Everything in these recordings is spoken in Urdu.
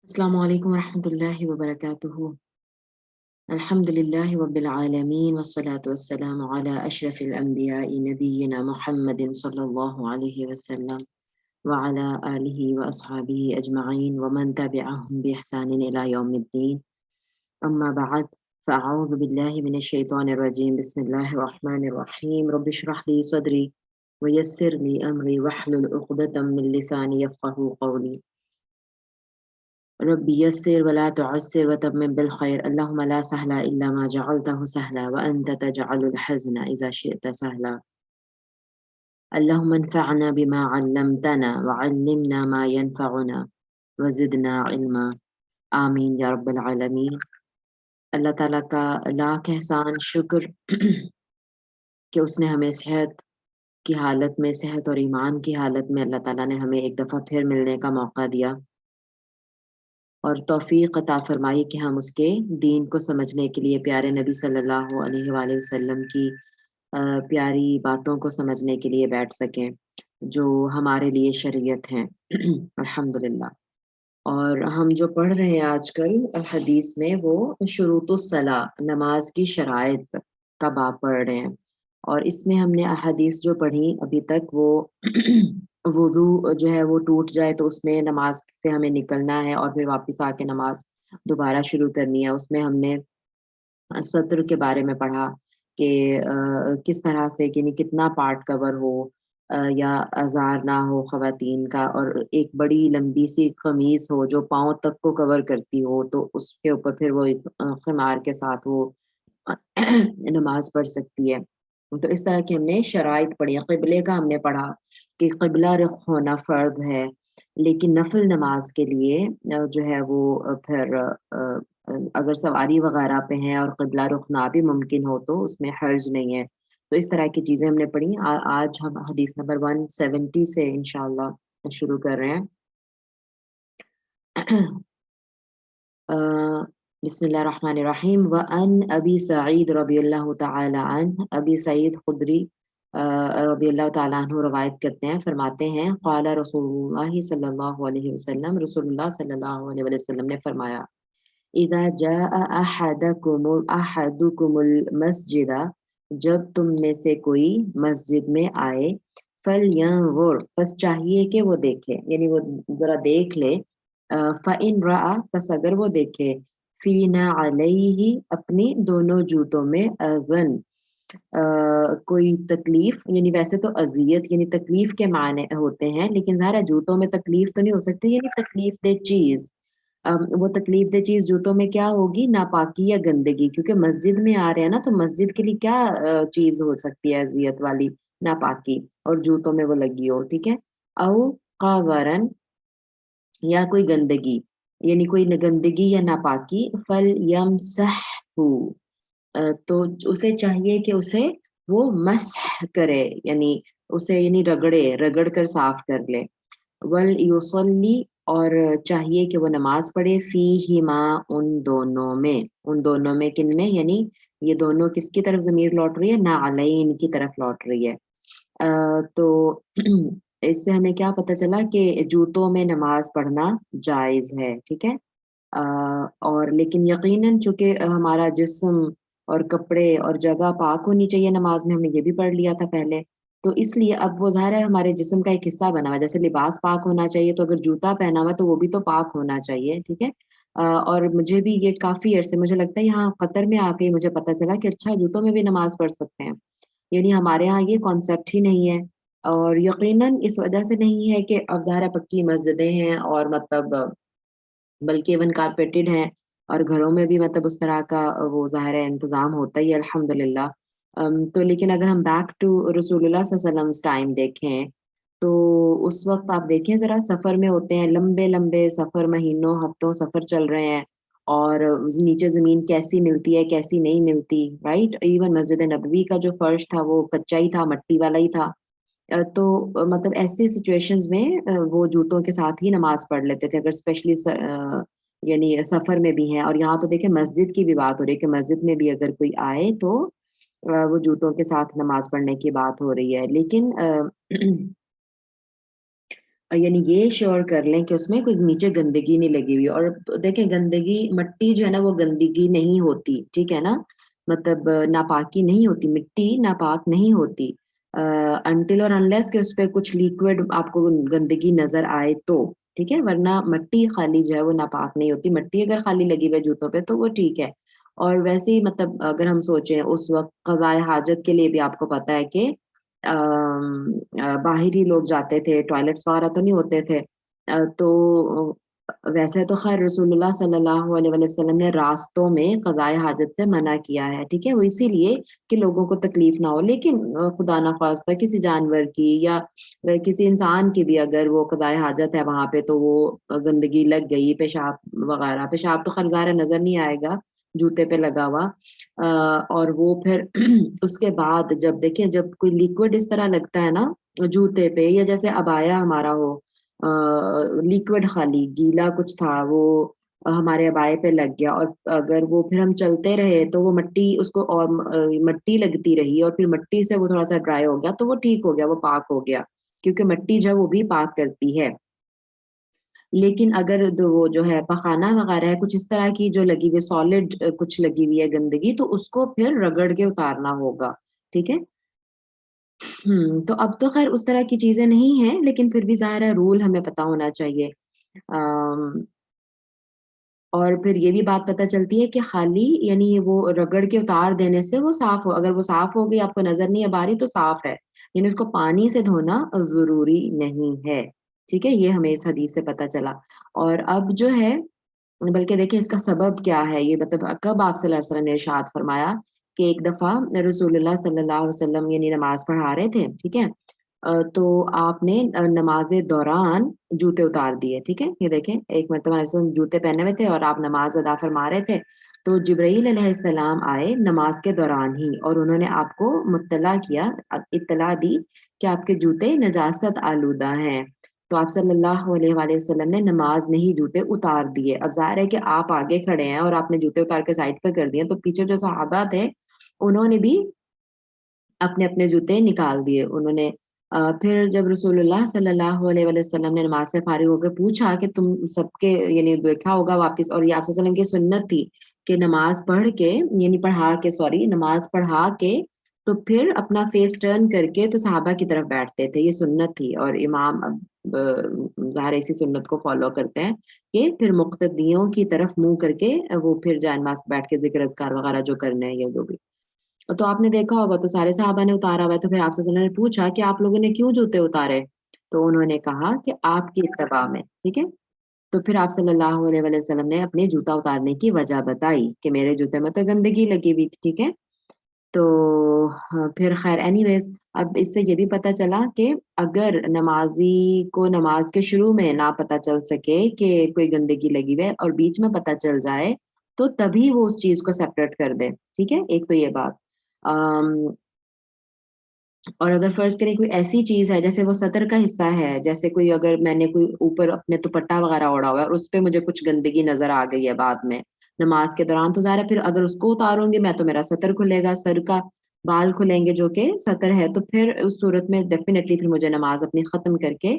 السلام عليكم ورحمة الله وبركاته. الحمد لله رب العالمين والصلاة والسلام على أشرف الأنبياء نبينا محمد صلى الله عليه وسلم وعلى آله وأصحابه أجمعين ومن تبعهم بإحسان إلى يوم الدين. أما بعد، فأعوذ بالله من الشيطان الرجيم. بسم الله الرحمن الرحيم. رب اشرح لي صدري ويسر لي أمري واحلل عقدة من لساني يفقهوا قولي. رب يسر ولا تعسر وتمم بالخير. اللهم لا سهل إلا ما جعلته سهلا وأنت تجعل الحزن إذا شئت سهلا. اللهم انفعنا بما علمتنا وعلمنا ما ينفعنا وزدنا علما. آمین یا رب العالمین۔ اللہ تعالیٰ کا لاکھ احسان شکر کہ اس نے ہمیں صحت کی حالت میں، صحت اور ایمان کی حالت میں اللہ تعالیٰ نے ہمیں ایک دفعہ پھر ملنے کا موقع دیا اور توفیق عطا فرمائی کہ ہم اس کے دین کو سمجھنے کے لیے، پیارے نبی صلی اللہ علیہ وآلہ وسلم کی پیاری باتوں کو سمجھنے کے لیے بیٹھ سکیں جو ہمارے لیے شریعت ہیں الحمدللہ۔ اور ہم جو پڑھ رہے ہیں آج کل حدیث میں، وہ شروط الصلاۃ، نماز کی شرائط کا باب پڑھ رہے ہیں، اور اس میں ہم نے احادیث جو پڑھی ابھی تک، وہ وضو جو ہے وہ ٹوٹ جائے تو اس میں نماز سے ہمیں نکلنا ہے اور پھر واپس آ کے نماز دوبارہ شروع کرنی ہے۔ اس میں ہم نے سطر کے بارے میں پڑھا کہ کس طرح سے، یعنی کتنا پارٹ کور ہو یا ازار نہ ہو خواتین کا، اور ایک بڑی لمبی سی قمیص ہو جو پاؤں تک کو کور کرتی ہو تو اس کے اوپر پھر وہ خمار کے ساتھ وہ نماز پڑھ سکتی ہے۔ تو اس طرح کی ہم نے شرائط پڑھی۔ قبلے کا ہم نے پڑھا کہ قبلہ رخ ہونا فرض ہے، لیکن نفل نماز کے لیے جو ہے وہ پھر اگر سواری وغیرہ پہ ہیں اور قبلہ رخ نہ بھی ممکن ہو تو اس میں حرج نہیں ہے۔ تو اس طرح کی چیزیں ہم نے پڑھی۔ آج ہم حدیث نمبر 170 سے انشاءاللہ شروع کر رہے ہیں۔ بسم اللہ الرحمن الرحیم۔ وَأَنْ أَبِي سعید رضی اللہ تعالی عنہ، ابی سعید خدری رضی اللہ تعالیٰ عنہ روایت کرتے ہیں، فرماتے ہیں قال رسول اللہ صلی اللہ علیہ وسلم، رسول اللہ صلی اللہ علیہ وسلم نے فرمایا اذا جاء احدکم المسجد، جب تم میں سے کوئی مسجد میں آئے، فلینظر، پس چاہیے کہ وہ دیکھے، یعنی وہ ذرا دیکھ لے، فإن رأى، پس اگر وہ دیکھے، فی نعلیہ، اپنی دونوں جوتوں میں، اذن، کوئی تکلیف، یعنی ویسے تو اذیت یعنی تکلیف کے معنی ہوتے ہیں، لیکن ظاہر ہے جوتوں میں تکلیف تو نہیں ہو سکتی، یعنی تکلیف دہ چیز۔ وہ تکلیف دہ چیز جوتوں میں کیا ہوگی؟ ناپاکی یا گندگی، کیونکہ مسجد میں آ رہے ہیں نا، تو مسجد کے لیے کیا چیز ہو سکتی ہے اذیت والی؟ ناپاکی، اور جوتوں میں وہ لگی ہو، ٹھیک ہے۔ او قاذرن، یا کوئی گندگی، یعنی کوئی گندگی یا ناپاکی، فلیمسحہ، تو اسے چاہیے کہ اسے وہ مسح کرے، یعنی اسے یعنی رگڑ کر صاف کر لے۔ وَلْيُصَلِّ، اور چاہیے کہ وہ نماز پڑھے، فیہما، ان دونوں میں کن میں؟ یعنی یہ دونوں کس کی طرف ضمیر لوٹ رہی ہے؟ نعلین کی طرف لوٹ رہی ہے۔ تو اس سے ہمیں کیا پتہ چلا کہ جوتوں میں نماز پڑھنا جائز ہے، ٹھیک ہے۔ اور لیکن یقیناً چونکہ ہمارا جسم اور کپڑے اور جگہ پاک ہونی چاہیے نماز میں، ہم نے یہ بھی پڑھ لیا تھا پہلے، تو اس لیے اب وہ ظاہر ہے ہمارے جسم کا ایک حصہ بنا ہوا ہے، جیسے لباس پاک ہونا چاہیے تو اگر جوتا پہنا ہوا تو وہ بھی تو پاک ہونا چاہیے، ٹھیک ہے۔ اور مجھے بھی یہ کافی عرصے، مجھے لگتا ہے یہاں قطر میں آ کے مجھے پتہ چلا کہ اچھا جوتوں میں بھی نماز پڑھ سکتے ہیں، یعنی ہمارے ہاں یہ کانسیپٹ ہی نہیں ہے۔ اور یقیناً اس وجہ سے نہیں ہے کہ اب ظاہر پکی مسجدیں ہیں اور مطلب بلکہ ایون کارپیٹڈ ہیں، اور گھروں میں بھی مطلب اس طرح کا وہ ظاہر انتظام ہوتا ہی ہے الحمدللہ۔ تو لیکن اگر ہم بیک ٹو رسول اللہ صلی اللہ علیہ وسلم ٹائم دیکھیں تو اس وقت آپ دیکھیں ذرا، سفر میں ہوتے ہیں، لمبے لمبے سفر، مہینوں ہفتوں سفر چل رہے ہیں، اور نیچے زمین کیسی ملتی ہے کیسی نہیں ملتی، رائٹ۔ ایون مسجد نبوی کا جو فرش تھا وہ کچا ہی تھا، مٹی والا ہی تھا۔ تو مطلب ایسے سچویشنز میں وہ جوتوں کے ساتھ ہی نماز پڑھ لیتے تھے، اگر اسپیشلی یعنی سفر میں بھی ہیں۔ اور یہاں تو دیکھیں مسجد کی بھی بات ہو رہی ہے کہ مسجد میں بھی اگر کوئی آئے تو وہ جوتوں کے ساتھ نماز پڑھنے کی بات ہو رہی ہے۔ لیکن یعنی یہ شور کر لیں کہ اس میں کوئی نیچے گندگی نہیں لگی ہوئی. اور دیکھیں گندگی مٹی جو ہے نا وہ گندگی نہیں ہوتی, ٹھیک ہے نا, مطلب ناپاکی نہیں ہوتی, مٹی ناپاک نہیں ہوتی انٹل اور انلیس کہ اس پہ کچھ لیکوڈ آپ کو گندگی نظر آئے تو, ٹھیک ہے, ورنہ مٹی خالی جو ہے وہ ناپاک نہیں ہوتی. مٹی اگر خالی لگی ہوئی جوتوں پہ تو وہ ٹھیک ہے. اور ویسے ہی مطلب اگر ہم سوچیں اس وقت قضاء حاجت کے لیے بھی آپ کو پتا ہے کہ باہر ہی لوگ جاتے تھے, ٹوائلٹس وغیرہ تو نہیں ہوتے تھے. تو ویسے تو خیر رسول اللہ صلی اللہ علیہ وسلم نے راستوں میں قضاء حاجت سے منع کیا ہے, ٹھیک ہے, وہ اسی لیے کہ لوگوں کو تکلیف نہ ہو. لیکن خدا نخواستہ کسی جانور کی یا کسی انسان کی بھی اگر وہ قضاء حاجت ہے وہاں پہ تو وہ گندگی لگ گئی, پیشاب وغیرہ, پیشاب تو خیر ظاہر نظر نہیں آئے گا جوتے پہ لگا ہوا, اور وہ پھر اس کے بعد جب دیکھیں جب کوئی لیکوڈ اس طرح لگتا ہے نا جوتے پہ, یا جیسے ابایا ہمارا ہو لیکوڈ خالی گیلا کچھ تھا وہ ہمارے ابائے پہ لگ گیا, اور اگر وہ پھر ہم چلتے رہے تو وہ مٹی اس کو اور مٹی لگتی رہی اور پھر مٹی سے وہ تھوڑا سا ڈرائی ہو گیا تو وہ ٹھیک ہو گیا, وہ پاک ہو گیا, کیونکہ مٹی جو ہے وہ بھی پاک کرتی ہے. لیکن اگر وہ جو ہے پخانہ وغیرہ ہے کچھ اس طرح کی جو لگی ہوئی سالڈ کچھ لگی ہوئی ہے گندگی, تو اس کو پھر رگڑ کے اتارنا ہوگا, ٹھیک ہے. تو اب تو خیر اس طرح کی چیزیں نہیں ہیں, لیکن پھر بھی ظاہر ہے رول ہمیں پتا ہونا چاہیے. اور پھر یہ بھی بات پتہ چلتی ہے کہ خالی یعنی وہ رگڑ کے اتار دینے سے وہ صاف ہو, اگر وہ صاف ہو گئی آپ کو نظر نہیں اب آ رہی تو صاف ہے, یعنی اس کو پانی سے دھونا ضروری نہیں ہے, ٹھیک ہے. یہ ہمیں اس حدیث سے پتہ چلا. اور اب جو ہے بلکہ دیکھیں اس کا سبب کیا ہے, یہ مطلب کب آپ صلی اللہ علیہ وسلم نے ارشاد فرمایا کہ ایک دفعہ رسول اللہ صلی اللہ علیہ وسلم یعنی نماز پڑھا رہے تھے, ٹھیک ہے, تو آپ نے نماز دوران جوتے اتار دیے, ٹھیک ہے. یہ دیکھیں ایک مرتبہ جوتے پہنے ہوئے تھے اور آپ نماز ادا فرما رہے تھے, تو جبرائیل علیہ السلام آئے نماز کے دوران ہی اور انہوں نے آپ کو اطلاع دی کہ آپ کے جوتے نجاست آلودہ ہیں. تو آپ صلی اللہ علیہ وآلہ وسلم نے نماز میں ہی جوتے اتار دیے. اب ظاہر ہے کہ آپ آگے کھڑے ہیں اور آپ نے جوتے اتار کے سائڈ پہ کر دیے, تو پیچھے جو صحابہ تھے انہوں نے بھی اپنے اپنے جوتے نکال دیے. انہوں نے پھر جب رسول اللہ صلی اللہ علیہ وسلم نے نماز سے فارغ ہو کے پوچھا کہ تم سب کے یعنی دیکھا ہوگا واپس, اور یہ آپ صلی اللہ علیہ وسلم کی سنت تھی کہ نماز پڑھ کے یعنی نماز پڑھا کے تو پھر اپنا فیس ٹرن کر کے تو صحابہ کی طرف بیٹھتے تھے, یہ سنت تھی. اور امام ظاہر اسی سنت کو فالو کرتے ہیں کہ پھر مقتدیوں کی طرف منہ کر کے وہ پھر جائے نماز بیٹھ کے ذکر اذکار وغیرہ جو کرنے ہیں یہ جو بھی. تو آپ نے دیکھا ہوگا تو سارے صحابہ نے اتارا ہوا ہے, تو پھر آپ صلی اللہ علیہ وسلم نے پوچھا کہ آپ لوگوں نے کیوں جوتے اتارے, تو انہوں نے کہا کہ آپ کی اتباع میں, ٹھیک ہے. تو پھر آپ صلی اللہ علیہ وسلم نے اپنے جوتا اتارنے کی وجہ بتائی کہ میرے جوتے میں تو گندگی لگی ہوئی تھی, ٹھیک ہے. تو پھر خیر اینی ویز اب اس سے یہ بھی پتہ چلا کہ اگر نمازی کو نماز کے شروع میں نہ پتہ چل سکے کہ کوئی گندگی لگی ہوئی ہے اور بیچ میں پتہ چل جائے تو تبھی وہ اس چیز کو سیپریٹ کر دے, ٹھیک ہے. ایک تو یہ بات. اور اگر فرض کریں کوئی ایسی چیز ہے جیسے وہ سطر کا حصہ ہے, جیسے کوئی اگر میں نے کوئی اوپر اپنے دوپٹہ وغیرہ اوڑا ہوا ہے اور اس پہ مجھے کچھ گندگی نظر آ گئی ہے بعد میں نماز کے دوران, تو ظاہر ہے پھر اگر اس کو اتاروں گی میں تو میرا سطر کھلے گا, سر کا بال کھلیں گے جو کہ سطر ہے, تو پھر اس صورت میں ڈیفینیٹلی پھر مجھے نماز اپنی ختم کر کے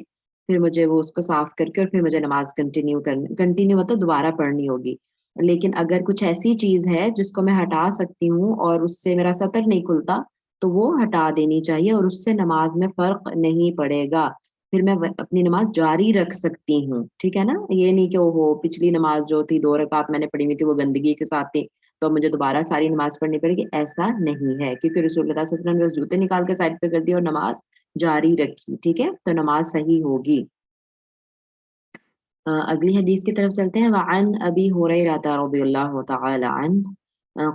پھر مجھے وہ اس کو صاف کر کے اور پھر مجھے نماز کنٹینیو مطلب دوبارہ پڑھنی ہوگی. لیکن اگر کچھ ایسی چیز ہے جس کو میں ہٹا سکتی ہوں اور اس سے میرا سطر نہیں کھلتا تو وہ ہٹا دینی چاہیے, اور اس سے نماز میں فرق نہیں پڑے گا, پھر میں اپنی نماز جاری رکھ سکتی ہوں, ٹھیک ہے نا. یہ نہیں کہ وہ پچھلی نماز جو تھی 2 رکعت میں نے پڑھی ہوئی تھی وہ گندگی کے ساتھ تھی تو مجھے دوبارہ ساری نماز پڑھنی پڑے گی, ایسا نہیں ہے, کیونکہ رسول اللہ صلی اللہ علیہ وسلم نے اس جوتے نکال کے سائڈ پہ کر دی اور نماز جاری رکھی, ٹھیک ہے. تو نماز صحیح ہوگی. اگلی حدیث کی طرف چلتے ہیں. وعن ابی ہریرہ رضی اللہ تعالی عنہ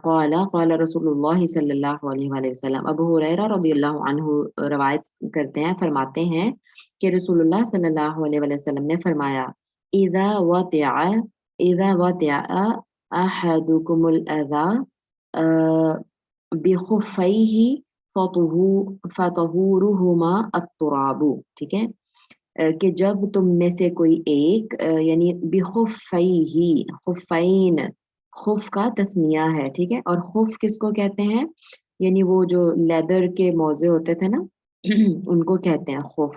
قال قال رسول اللہ صلی اللہ علیہ وآلہ وسلم. ابو ہریرہ رضی اللہ عنہ روایت کرتے ہیں, فرماتے ہیں کہ رسول اللہ صلی اللہ علیہ وآلہ وسلم نے فرمایا اذا وطع احدکم الاذى بخفیہ فطہورہما التراب, ٹھیک ہے. کہ جب تم میں سے کوئی ایک یعنی بخفیہ, خفین خف کا تسنیہ ہے, ٹھیک ہے. اور خف کس کو کہتے ہیں, یعنی وہ جو لیدر کے موزے ہوتے تھے نا ان کو کہتے ہیں خف,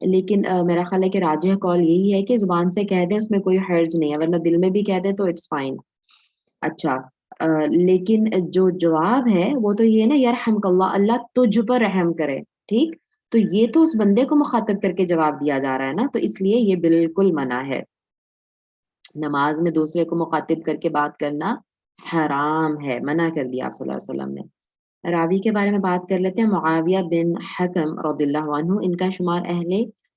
لیکن میرا خیال ہے کہ راجح قول یہی ہے کہ زبان سے کہہ دیں اس میں کوئی حرج نہیں ہے، ورنہ دل میں بھی کہہ دیں تو اٹس فائن۔ اچھا، لیکن جو جواب ہے وہ تو یہ ہے نا، یرحمک اللہ، اللہ تجھ پر رحم کرے، ٹھیک؟ تو یہ تو اس بندے کو مخاطب کر کے جواب دیا جا رہا ہے نا، تو اس لیے یہ بالکل منع ہے۔ نماز میں دوسرے کو مخاطب کر کے بات کرنا حرام ہے، منع کر دیا آپ صلی اللہ علیہ وسلم نے۔ راوی کے بارے میں بات کر لیتے ہیں، معاویہ بن حکم رضی اللہ عنہ، ان کا شمار اہل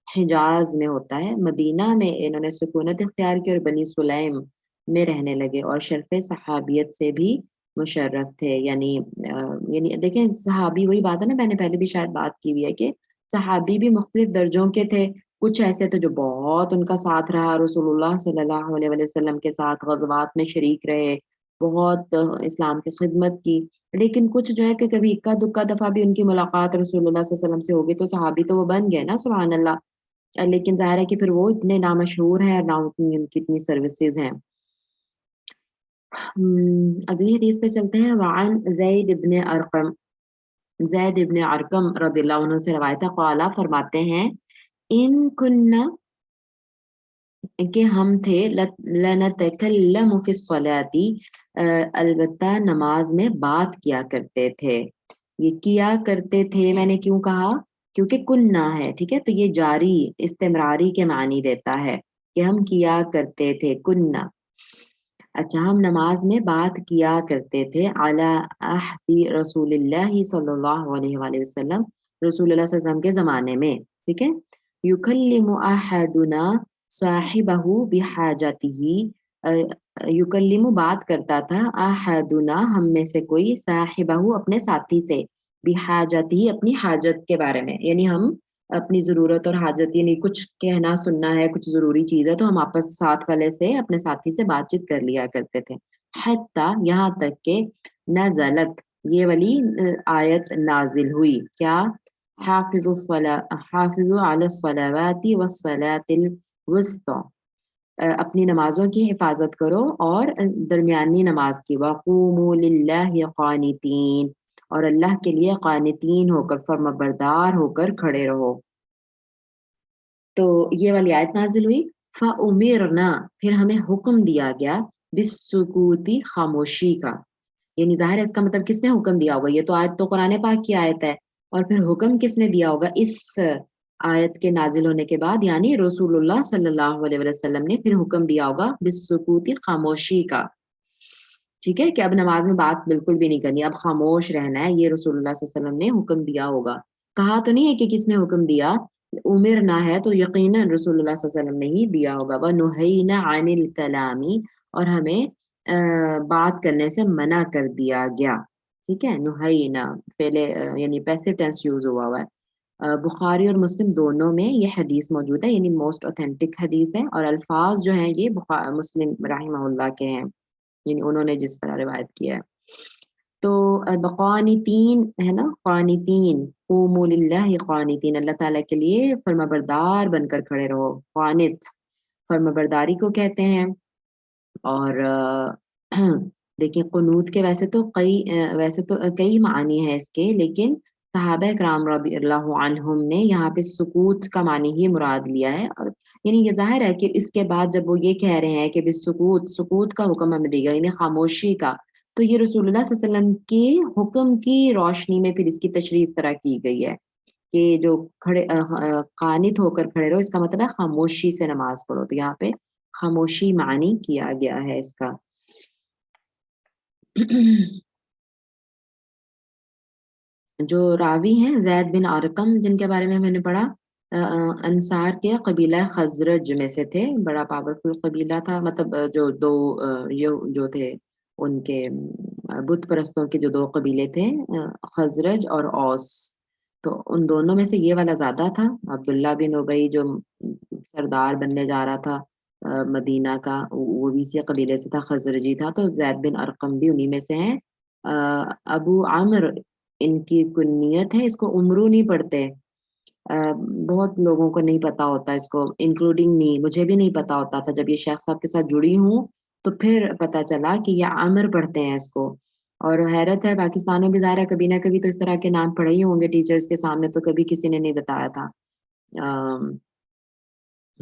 حجاز میں ہوتا ہے۔ مدینہ میں انہوں نے سکونت اختیار کی اور بنی سلیم میں رہنے لگے، اور شرف صحابیت سے بھی مشرف تھے، یعنی دیکھیں صحابی، وہی بات ہے نا، میں نے پہلے بھی شاید بات کی ہوئی ہے کہ صحابی بھی مختلف درجوں کے تھے۔ کچھ ایسے تھے جو بہت ان کا ساتھ رہا رسول اللہ صلی اللہ علیہ وسلم کے ساتھ، غزوات میں شریک رہے، بہت اسلام کی خدمت کی۔ لیکن کچھ جو ہے کہ کبھی اکا دکا دفعہ بھی ان کی ملاقات رسول اللہ صلی اللہ علیہ وسلم سے ہوگی، تو صحابی تو وہ بن گئے نا، سبحان اللہ۔ لیکن ظاہر ہے کہ پھر وہ اتنے نامشہور ہیں اور نہ ان کی اتنی سروسز ہیں۔ اگلی حدیث پہ چلتے ہیں، وعن زید ابن ارقم رضی اللہ عنہ سے روایت ہے، قالا فرماتے ہیں، ان کننا کہ ہم تھے، لنتکلم فی الصلاۃ، البتہ نماز میں بات کیا کرتے تھے۔ یہ کیا کرتے تھے میں نے کیوں کہا؟ کیونکہ کننا ہے، ٹھیک ہے، تو یہ جاری استمراری کے معنی دیتا ہے کہ ہم کیا کرتے تھے، کننا۔ اچھا، ہم نماز میں بات کیا کرتے تھے، علی عہد رسول اللہ صلی اللہ علیہ وآلہ وسلم، رسول اللہ صلی اللہ علیہ وسلم کے زمانے میں، ٹھیک ہے۔ یکلم احدنا صاحبہ بحاجتہ، یکلم بات کرتا تھا، احدنا ہم میں سے کوئی، صاحبہ اپنے ساتھی سے، بحاجتہ اپنی حاجت کے بارے میں، یعنی ہم اپنی ضرورت اور حاجت، یعنی کچھ کہنا سننا ہے، کچھ ضروری چیز ہے، تو ہم آپس ساتھ والے سے، اپنے ساتھی سے بات چیت کر لیا کرتے تھے۔ حتی یہاں تک کہ نزلت یہ والی آیت نازل ہوئی، کیا؟ حافظوا علی الصلوات والصلاة الوسطی، اپنی نمازوں کی حفاظت کرو اور درمیانی نماز کی، وقوموا للہ قانتین، اور اللہ کے لیے قانتین ہو کر، فرمانبردار ہو کر کھڑے رہو۔ تو یہ والی آیت نازل ہوئی، فَأُمِرْنَا پھر ہمیں حکم دیا گیا، بِالسُّکُوتِ خاموشی کا، یعنی ظاہر ہے اس کا مطلب کس نے حکم دیا ہوگا؟ یہ تو آیت تو قرآن پاک کی آیت ہے، اور پھر حکم کس نے دیا ہوگا اس آیت کے نازل ہونے کے بعد؟ یعنی رسول اللہ صلی اللہ علیہ وسلم نے پھر حکم دیا ہوگا بِالسُّکُوتِ خاموشی کا، ٹھیک ہے، کہ اب نماز میں بات بالکل بھی نہیں کرنی، اب خاموش رہنا ہے، یہ رسول اللہ صلی اللہ علیہ وسلم نے حکم دیا ہوگا۔ کہا تو نہیں ہے کہ کس نے حکم دیا، عمر نہ ہے تو یقیناً رسول اللہ صلی اللہ علیہ وسلم نے ہی دیا ہوگا۔ وَنُهَيْنَا عَنِ الْكَلَامِ، اور ہمیں بات کرنے سے منع کر دیا گیا، ٹھیک ہے، نُهَيْنَا پہلے یعنی پیسو ٹینس یوز ہوا ہوا ہے۔ بخاری اور مسلم دونوں میں یہ حدیث موجود ہے، یعنی موسٹ اوتھینٹک حدیث ہے، اور الفاظ جو ہیں یہ مسلم رحمہ اللہ کے ہیں، یعنی انہوں نے جس طرح روایت کیا ہے۔ تو قانتین ہے نا، قانتین، قوموا للہ قانتین، اللہ تعالیٰ کے لیے فرما بردار بن کر کھڑے رہو، قانت فرما برداری کو کہتے ہیں۔ اور دیکھیں قنوت کے ویسے تو کئی معنی ہیں اس کے، لیکن صحابہ کرام رضی اللہ عنہم نے یہاں پہ سکوت کا معنی ہی مراد لیا ہے، اور یعنی یہ ظاہر ہے کہ اس کے بعد جب وہ یہ کہہ رہے ہیں کہ سکوت کا حکم ہمیں دے گا، یعنی خاموشی کا، تو یہ رسول اللہ صلی اللہ علیہ وسلم کے حکم کی روشنی میں پھر اس کی تشریح اس طرح کی گئی ہے کہ جو کھڑے قانت ہو کر کھڑے رہو، اس کا مطلب ہے خاموشی سے نماز پڑھو، تو یہاں پہ خاموشی معنی کیا گیا ہے اس کا۔ جو راوی ہیں زید بن ارقم، جن کے بارے میں میں نے پڑھا، انصار کے قبیلہ خزرج میں سے تھے، بڑا پاورفل قبیلہ تھا، مطلب جو دو جو تھے ان کے بت پرستوں کے جو دو قبیلے تھے، خزرج اور اوس، تو ان دونوں میں سے یہ والا زیادہ تھا۔ عبداللہ بن ابی جو سردار بننے جا رہا تھا مدینہ کا، وہ بھی اسی قبیلے سے تھا، خزرجی تھا، تو زید بن ارقم بھی انہی میں سے ہیں۔ ابو عامر ان کی کنیت ہے، اس کو عمرو نہیں پڑھتے، بہت لوگوں کو نہیں پتا ہوتا اس کو، انکلوڈنگ می، مجھے بھی نہیں پتا ہوتا تھا، جب یہ شیخ صاحب کے ساتھ جڑی ہوں تو پھر پتا چلا کہ یہ عامر پڑھتے ہیں اس کو۔ اور حیرت ہے، پاکستان میں بھی ظاہر ہے کبھی نہ کبھی تو اس طرح کے نام پڑھے ہی ہوں گے ٹیچرز کے سامنے، تو کبھی کسی نے نہیں بتایا تھا۔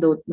2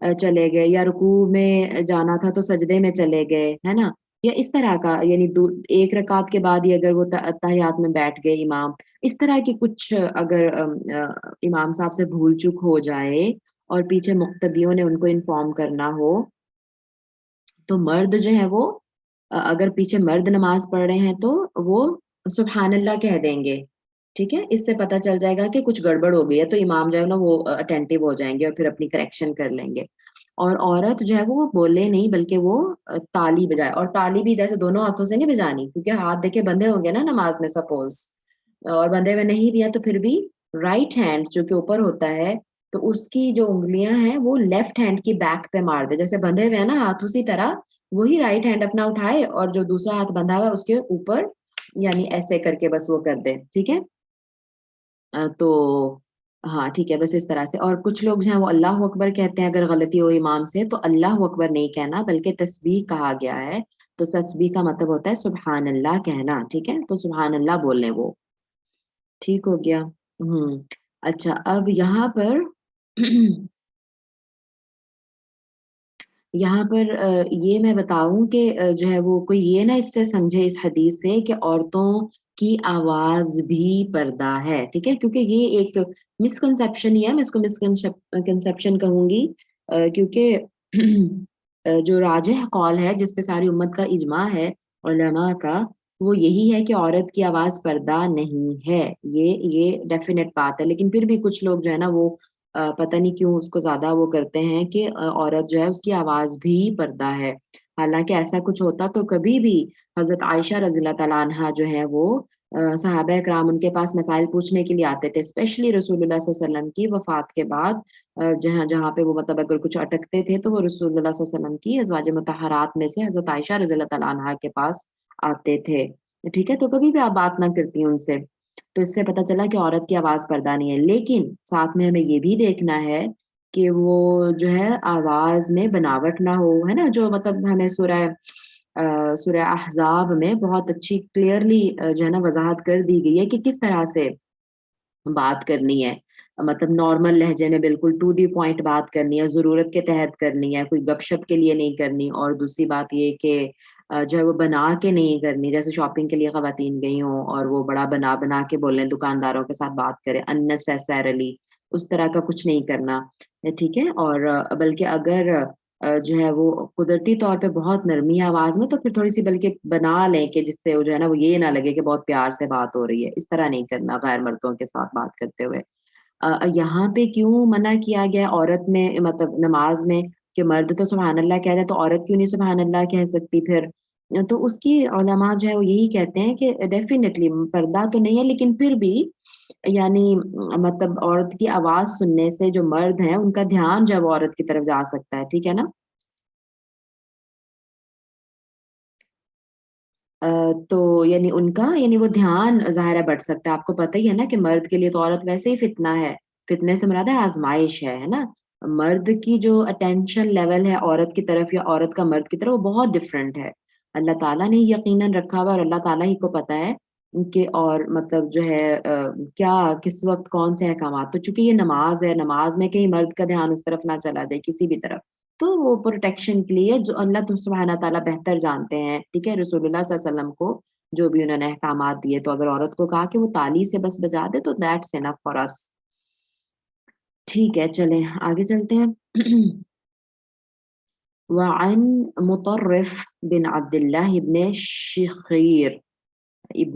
چلے گئے, یا رکوع میں جانا تھا تو سجدے میں چلے گئے, ہے نا, یا اس طرح کا, یعنی ایک رکعت کے بعد ہی اگر وہ تحیات میں بیٹھ گئے امام, اس طرح کی کچھ اگر امام صاحب سے بھول چک ہو جائے اور پیچھے مقتدیوں نے ان کو انفارم کرنا ہو, تو مرد جو ہے وہ اگر پیچھے مرد نماز پڑھ رہے ہیں تو وہ سبحان اللہ کہہ دیں گے, ٹھیک ہے, اس سے پتہ چل جائے گا کہ کچھ گڑبڑ ہو گئی ہے, تو امام جو ہے نا وہ اٹینٹیو ہو جائیں گے اور پھر اپنی کریکشن کر لیں گے. اور عورت جو ہے وہ بولے نہیں بلکہ وہ تالی بجائے, اور تالی بھی جیسے دونوں ہاتھوں سے نہیں بجانی, کیونکہ ہاتھ دیکھے بندھے ہوں گے نا نماز میں سپوز, اور بندھے ہوئے نہیں بھی ہے تو پھر بھی رائٹ ہینڈ جو کہ اوپر ہوتا ہے تو اس کی جو انگلیاں ہیں وہ لیفٹ ہینڈ کی بیک پہ مار دے, جیسے بندھے ہوئے ہیں نا ہاتھ, اسی طرح وہی رائٹ ہینڈ اپنا اٹھائے اور جو دوسرا ہاتھ بندھا ہوا ہے اس کے اوپر یعنی ایسے کر کے بس وہ کر دے, ٹھیک ہے. تو ہاں ٹھیک ہے, بس اس طرح سے. اور کچھ لوگ جو ہیں وہ اللہ اکبر کہتے ہیں اگر غلطی ہو امام سے, تو اللہ اکبر نہیں کہنا بلکہ تسبیح کہا گیا ہے, تو تسبیح کا مطلب ہوتا ہے سبحان اللہ کہنا, ٹھیک ہے, تو سبحان اللہ بولنے وہ, ٹھیک ہو گیا. اچھا, اب یہاں پر یہ میں بتاؤں کہ جو ہے وہ کوئی یہ نہ اس سے سمجھے اس حدیث سے کہ عورتوں کی آواز بھی پردہ ہے, ٹھیک ہے, کیونکہ یہ ایک مسکنسیپشن ہی ہے, میں اس کو مسکنسیپشن کہوں گی, کیونکہ جو راجح قول ہے جس پہ ساری امت کا اجماع ہے علماء کا, وہ یہی ہے کہ عورت کی آواز پردہ نہیں ہے, یہ ڈیفینیٹ بات ہے. لیکن پھر بھی کچھ لوگ جو ہے نا وہ پتہ نہیں کیوں اس کو زیادہ وہ کرتے ہیں کہ عورت جو ہے اس کی آواز بھی پردہ ہے, حالانکہ ایسا کچھ ہوتا تو کبھی بھی حضرت عائشہ رضی اللہ تعالیٰ عنہا جو ہے وہ صحابہ اکرام ان کے پاس مسائل پوچھنے کے لیے آتے تھے, اسپیشلی رسول اللہ صلی اللہ علیہ وسلم کی وفات کے بعد, جہاں پہ وہ مطلب اگر کچھ اٹکتے تھے تو وہ رسول اللہ صلی اللہ علیہ وسلم کی ازواج مطہرات میں سے حضرت عائشہ رضی اللہ تعالیٰ عنہا کے پاس آتے تھے, ٹھیک ہے, تو کبھی بھی آپ بات نہ کرتی ان سے, تو اس سے پتہ چلا کہ عورت کی آواز پردہ نہیں ہے. لیکن ساتھ میں ہمیں یہ بھی دیکھنا ہے کہ وہ جو ہے آواز میں بناوٹ نہ ہو, ہے نا, جو مطلب ہمیں سورہ احزاب میں بہت اچھی کلیئرلی جو ہے نا وضاحت کر دی گئی ہے کہ کس طرح سے بات کرنی ہے, مطلب نارمل لہجے میں بالکل ٹو دی پوائنٹ بات کرنی ہے, ضرورت کے تحت کرنی ہے, کوئی گپ شپ کے لیے نہیں کرنی. اور دوسری بات یہ کہ جو ہے وہ بنا کے نہیں کرنی, جیسے شاپنگ کے لیے خواتین گئی ہوں اور وہ بڑا بنا کے بولیں, دکانداروں کے ساتھ بات کریں unnecessarily, اس طرح کا کچھ نہیں کرنا, ٹھیک ہے. اور بلکہ اگر جو ہے وہ قدرتی طور پہ بہت نرمی آواز میں, تو پھر تھوڑی سی بلکہ بنا لیں کہ جس سے جو ہے نا وہ یہ نہ لگے کہ بہت پیار سے بات ہو رہی ہے, اس طرح نہیں کرنا غیر مردوں کے ساتھ بات کرتے ہوئے. یہاں پہ کیوں منع کیا گیا عورت میں, مطلب نماز میں, کہ مرد تو سبحان اللہ کہہ رہے تو عورت کیوں نہیں سبحان اللہ کہہ سکتی پھر, تو اس کی علماء جو ہے وہ یہی کہتے ہیں کہ ڈیفینیٹلی پردہ تو نہیں ہے, لیکن پھر بھی یعنی مطلب عورت کی آواز سننے سے جو مرد ہیں ان کا دھیان جب عورت کی طرف جا سکتا ہے, ٹھیک ہے نا. تو یعنی ان کا یعنی وہ دھیان ظاہر ہے بڑھ سکتا ہے. آپ کو پتہ ہی ہے نا کہ مرد کے لیے تو عورت ویسے ہی فتنہ ہے, فتنے سے مراد ہے آزمائش ہے نا. مرد کی جو اٹینشن لیول ہے عورت کی طرف یا عورت کا مرد کی طرف وہ بہت ڈفرینٹ ہے. اللہ تعالیٰ نے یقیناً رکھا ہوا, اور اللہ تعالیٰ ہی کو پتہ ہے کہ اور مطلب جو ہے کیا کس وقت کون سے احکامات, تو چونکہ یہ نماز ہے, نماز میں کہیں مرد کا دھیان اس طرف نہ چلا جائے کسی بھی طرف, تو وہ پروٹیکشن کے لیے جو اللہ سبحانہ تعالیٰ بہتر جانتے ہیں, ٹھیک ہے, رسول اللہ صلی اللہ علیہ وسلم کو جو بھی انہوں نے احکامات دیے, تو اگر عورت کو کہا کہ وہ تالی سے بس بجا دے تو دیٹس انف فار اس. ٹھیک ہے, چلیں آگے چلتے ہیں. وعن مطرف بن عبد الله ابن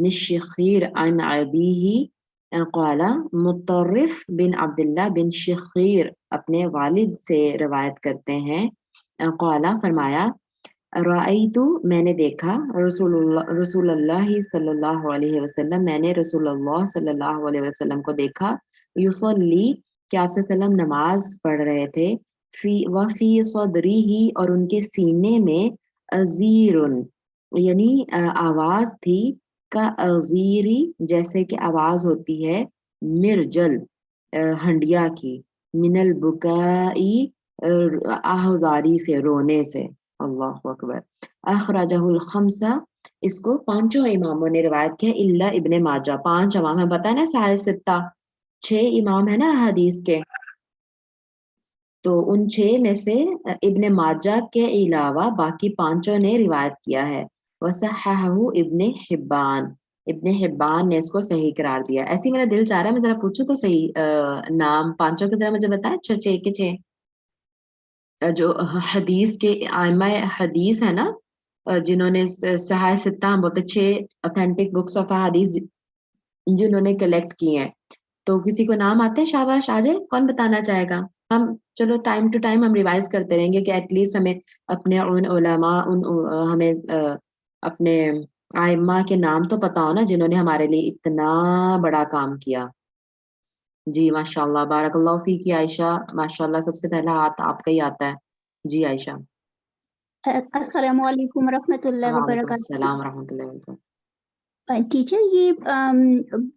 الشخير عن أبيه قال, مطرف بن عبد الله بن شخیر اپنے والد سے روایت کرتے ہیں, قال فرمایا, رأیتو میں نے دیکھا, رسول اللہ صلی اللہ علیہ وسلم میں نے رسول اللہ صلی اللہ علیہ وسلم کو دیکھا, یصلی کہ آپ صلی اللہ علیہ وسلم نماز پڑھ رہے تھے, وفی صدری ہی اور ان کے سینے میں ازیر یعنی آواز تھی, کا ازیری جیسے کہ آواز ہوتی ہے مرجل ہنڈیا کی, من البکائی آہذاری سے, رونے سے. اللہ اکبر. اخرجہ الخمسہ, اس کو پانچوں اماموں نے روایت کیا, الا ابن ماجہ, پانچ امام ہیں, پتہ ہے نا, سارے ستہ, 6 امام ہے نا حدیث کے, تو ان 6 میں سے ابن ماجہ کے علاوہ باقی 5 نے روایت کیا ہے. وصححہ ابن حبان نے اس کو صحیح قرار دیا. ایسے ہی میرا دل چاہ رہا ہے میں ذرا پوچھوں تو صحیح نام 5 کے ذرا مجھے بتائیں. 6 کے 6 جو حدیث کے ائمہ حدیث ہے نا, جنہوں نے صحاح ستہ ہم بولتے 6 اوتھینٹک بکس آف حدیث جنہوں نے کلیکٹ کی ہیں, تو کسی کو نام آتے ہیں؟ شاباش آ جائے, کون بتانا چاہے گا؟ ہم چلو ٹائم ٹو ٹائم ہم ریوائز کرتے رہیں گے کہ ایٹ لیسٹ ہمیں اپنے ان علماء ہمیں اپنے ائمہ کے نام تو پتا ہو نا جنہوں نے ہمارے لیے اتنا بڑا کام کیا. جی ماشاء اللہ, بارک اللہ فیکی عائشہ, ماشاء اللہ سب سے پہلا ہاتھ آپ کا ہی آتا ہے. جی عائشہ. السلام علیکم ورحمۃ اللہ وعلیکم وبرکاتہ. السلام ورحمۃ اللہ وبرکاتہ. ٹیچر یہ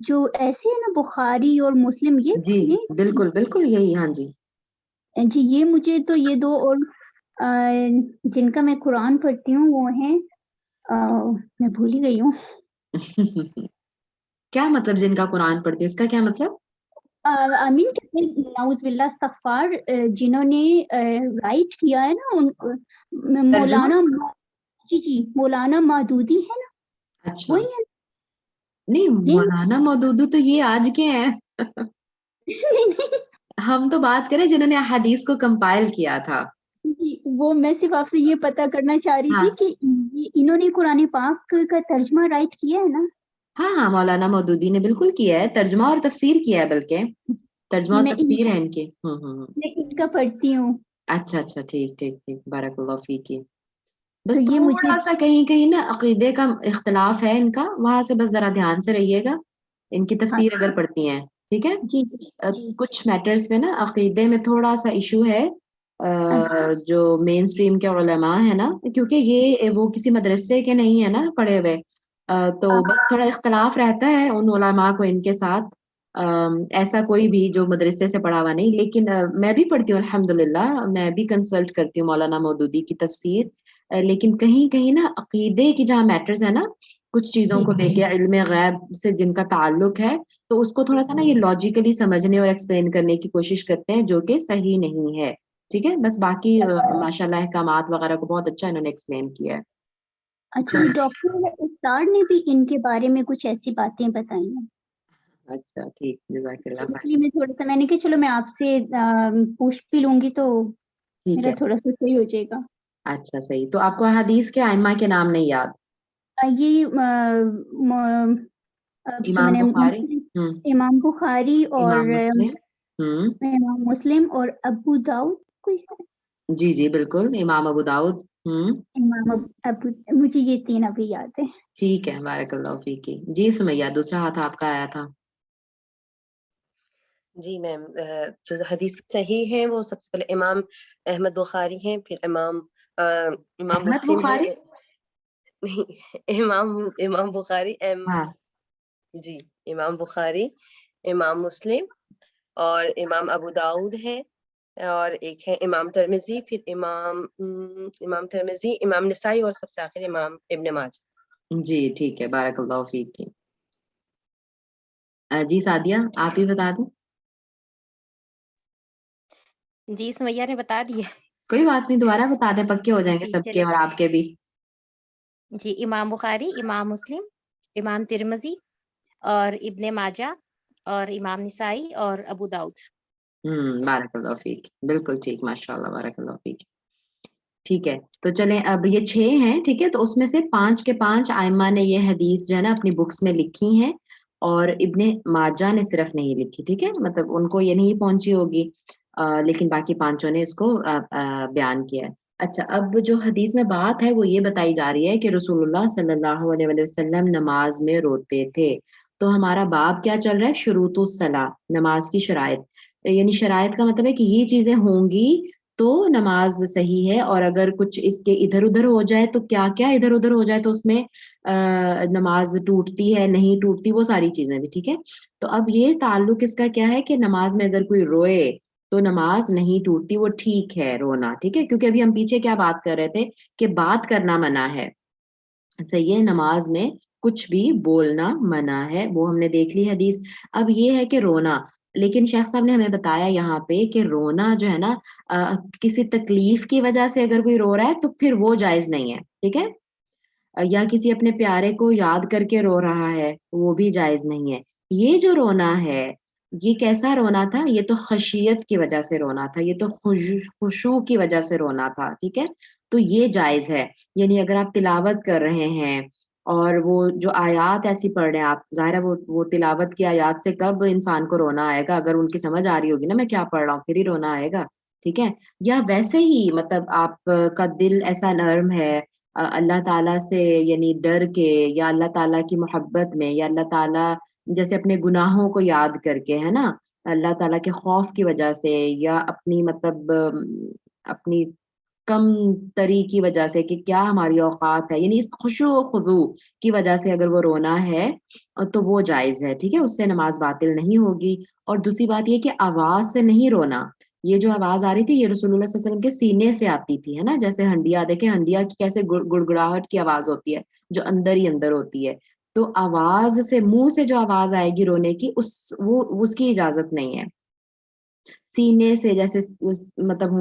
جو ایسے ہے نا بخاری اور مسلم, جی یہ بالکل بالکل یہی, ہاں جی جی یہ مجھے تو یہ دو, اور جن کا میں قرآن پڑھتی ہوں وہ ہیں, میں بھول ہی گئی ہوں. کیا مطلب جن کا قرآن پڑھتے ہیں, اس کا کیا مطلب؟ امین نعوذ باللہ استغفار, جنہوں نے رائٹ کیا ہے نا ترجمہ؟ مولانا, جی مولانا مودودی ہے نا, اچھا وہی ہے نہیں, مولانا مودودی تو یہ آج کے ہیں. ہم تو بات کریں جنہوں نے احادیث کو کمپائل کیا تھا. جی وہ میں صرف آپ سے یہ پتا کرنا چاہ رہی ہاں تھی کہ انہوں نے قرآن پاک کا ترجمہ رائٹ کیا ہے نا؟ ہاں ہاں, مولانا مودودی نے بالکل کیا ہے, ترجمہ اور تفسیر کیا ہے, بلکہ ترجمہ اور تفسیر ہے ان کے. میں ان کا پڑھتی ہوں. اچھا اچھا, ٹھیک ٹھیک ٹھیک, بارک اللہ فیکی. تو بس یہ مجھے تھوڑا سا کہیں کہیں نا عقیدے کا اختلاف ہے ان کا, وہاں سے بس ذرا دھیان سے رہیے گا ان کی تفسیر اگر پڑھتی ہیں, ٹھیک ہے. جی جی کچھ میٹرز میں نا عقیدے میں تھوڑا سا ایشو ہے, جو مین اسٹریم کے علماء ہے نا, کیونکہ یہ وہ کسی مدرسے کے نہیں ہے نا پڑھے ہوئے, تو بس تھوڑا اختلاف رہتا ہے ان علماء کو ان کے ساتھ. ایسا کوئی بھی جو مدرسے سے پڑھا ہوا نہیں, لیکن میں بھی پڑھتی ہوں الحمدللہ, میں بھی کنسلٹ کرتی ہوں مولانا مودودی کی تفسیر. لیکن کہیں کہیں نا عقیدے کی جہاں میٹرز ہے نا, کچھ چیزوں کو لے کے علم غیب سے جن کا تعلق ہے, تو اس کو تھوڑا سا نا یہ لاجیکلی سمجھنے اور ایکسپلین کرنے کی کوشش کرتے ہیں, جو کہ صحیح نہیں ہے. ٹھیک ہے, بس باقی ماشاءاللہ احکامات وغیرہ کو بہت اچھا انہوں نے ایکسپلین کیا ہے. اچھا, یہ ڈاکٹر اسرار نے بھی ان کے بارے میں کچھ ایسی باتیں بتائی ہیں. اچھا ٹھیک, جزاک اللہ اس خیر. لیے میں تھوڑا سا, میں نے کہا چلو میں آپ سے پوچھ بھی لوں گی تو ٹھیک میرا ہے, تھوڑا سا صحیح ہو جائے گا. اچھا صحیح. تو آپ کو حدیث کے ائمہ کے نام نہیں یاد؟ یہ جو میں امام نے بخاری, امام بخاری اور امام مسلم, امام مسلم اور ابو داؤد کوئی ہے, جی جی بالکل, امام ابو داؤد. امام ابو, مجھے یہ 3 ابھی یاد ہے. ٹھیک ہے, بارک اللہ فیکی. جی سمیہ, دوسرا ہاتھ آپ کا آیا تھا. جی میم, جو حدیث صحیح ہیں وہ سب سے پہلے امام احمد بخاری ہیں, پھر امام احمد مسلم بخاری؟ ہیں. نہیں, امام بخاری ہاں, جی امام بخاری, امام مسلم اور امام ابو داؤد ہے, اور ایک ہے امام ترمذی, پھر امام ترمذی, امام نسائی, اور سب سے آخر امام ابن ماجہ. جی ٹھیک ہے, بارک اللہ فیکی. جی سعدیہ, آپ ہی بتا دیں. جی سمیہ نے بتا دیے. کوئی بات نہیں, دوبارہ بتا دیں, پکے ہو جائیں گے جی سب کے چلے, اور آپ کے بھی. جی امام بخاری, امام مسلم, امام ترمذی اور ابن ماجہ اور امام نسائی اور ابو داؤد. بارک اللہ فیک, بالکل ٹھیک, ماشاء اللہ, بارک اللہ فیک. ٹھیک ہے, تو چلیں اب یہ 6 ہیں, ٹھیک ہے, تو اس میں سے 5 کے 5 ائمہ نے یہ حدیث جو ہے نا اپنی بکس میں لکھی ہیں, اور ابن ماجہ نے صرف نہیں لکھی. ٹھیک ہے, مطلب ان کو یہ نہیں پہنچی ہوگی, لیکن باقی 5 نے اس کو بیان کیا ہے. اچھا, اب جو حدیث میں بات ہے وہ یہ بتائی جا رہی ہے کہ رسول اللہ صلی اللہ علیہ وسلم نماز میں روتے تھے. تو ہمارا باب کیا چل رہا ہے؟ شروط الصلاۃ, نماز کی شرائط. یعنی شرائط کا مطلب ہے کہ یہ چیزیں ہوں گی تو نماز صحیح ہے, اور اگر کچھ اس کے ادھر ادھر ہو جائے تو کیا کیا ادھر ادھر ہو جائے تو اس میں نماز ٹوٹتی ہے, نہیں ٹوٹتی, وہ ساری چیزیں بھی. ٹھیک ہے, تو اب یہ تعلق اس کا کیا ہے کہ نماز میں اگر کوئی روئے تو نماز نہیں ٹوٹتی, وہ ٹھیک ہے رونا. ٹھیک ہے, کیونکہ ابھی ہم پیچھے کیا بات کر رہے تھے کہ بات کرنا منع ہے, صحیح ہے, نماز میں کچھ بھی بولنا منع ہے, وہ ہم نے دیکھ لی حدیث. اب یہ ہے کہ رونا, لیکن شیخ صاحب نے ہمیں بتایا یہاں پہ کہ رونا جو ہے نا کسی تکلیف کی وجہ سے اگر کوئی رو رہا ہے تو پھر وہ جائز نہیں ہے، ٹھیک ہے، یا کسی اپنے پیارے کو یاد کر کے رو رہا ہے وہ بھی جائز نہیں ہے۔ یہ جو رونا ہے یہ کیسا رونا تھا؟ یہ تو خشیت کی وجہ سے رونا تھا، یہ تو خشوع کی وجہ سے رونا تھا، ٹھیک ہے، تو یہ جائز ہے۔ یعنی اگر آپ تلاوت کر رہے ہیں اور وہ جو آیات ایسی پڑھ رہے ہیں آپ، ظاہر ہے وہ تلاوت کی آیات سے کب انسان کو رونا آئے گا؟ اگر ان کی سمجھ آ رہی ہوگی نا میں کیا پڑھ رہا ہوں پھر ہی رونا آئے گا، ٹھیک ہے، یا ویسے ہی مطلب آپ کا دل ایسا نرم ہے اللہ تعالیٰ سے یعنی ڈر کے، یا اللہ تعالیٰ کی محبت میں، یا اللہ تعالیٰ جیسے اپنے گناہوں کو یاد کر کے، ہے نا، اللہ تعالیٰ کے خوف کی وجہ سے، یا اپنی مطلب اپنی کم تری کی وجہ سے کہ کیا ہماری اوقات ہے، یعنی اس خشوع و خضوع کی وجہ سے اگر وہ رونا ہے تو وہ جائز ہے، ٹھیک ہے، اس سے نماز باطل نہیں ہوگی۔ اور دوسری بات یہ کہ آواز سے نہیں رونا، یہ جو آواز آ رہی تھی یہ رسول اللہ صلی اللہ علیہ وسلم کے سینے سے آتی تھی، ہے نا، جیسے ہنڈیا، دیکھیں ہنڈیا کی کیسے گڑگڑاہٹ کی آواز ہوتی ہے جو اندر ہی اندر ہوتی ہے، تو آواز سے، منہ سے جو آواز آئے گی رونے کی اس کی اجازت نہیں ہے۔ سینے سے جیسے مطلب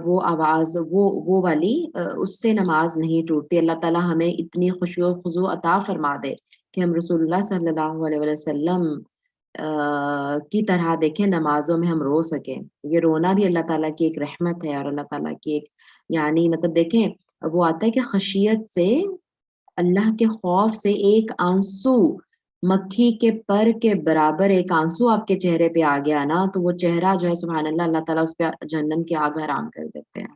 وہ آواز وہ والی اس سے نماز نہیں ٹوٹتی۔ اللہ تعالیٰ ہمیں اتنی خشوع و خضوع عطا فرما دے کہ ہم رسول اللہ صلی اللہ علیہ وسلم کی طرح دیکھیں نمازوں میں ہم رو سکیں۔ یہ رونا بھی اللہ تعالیٰ کی ایک رحمت ہے اور اللہ تعالیٰ کی ایک یعنی مطلب دیکھیں وہ آتا ہے کہ خشیت سے، اللہ کے خوف سے ایک آنسو، مکھی کے پر کے برابر ایک آنسو آپ کے چہرے پہ آ گیا نا تو وہ چہرہ جو ہے سبحان اللہ، اللہ تعالیٰ اس پہ جہنم کی آگ حرام کر دیتے ہیں۔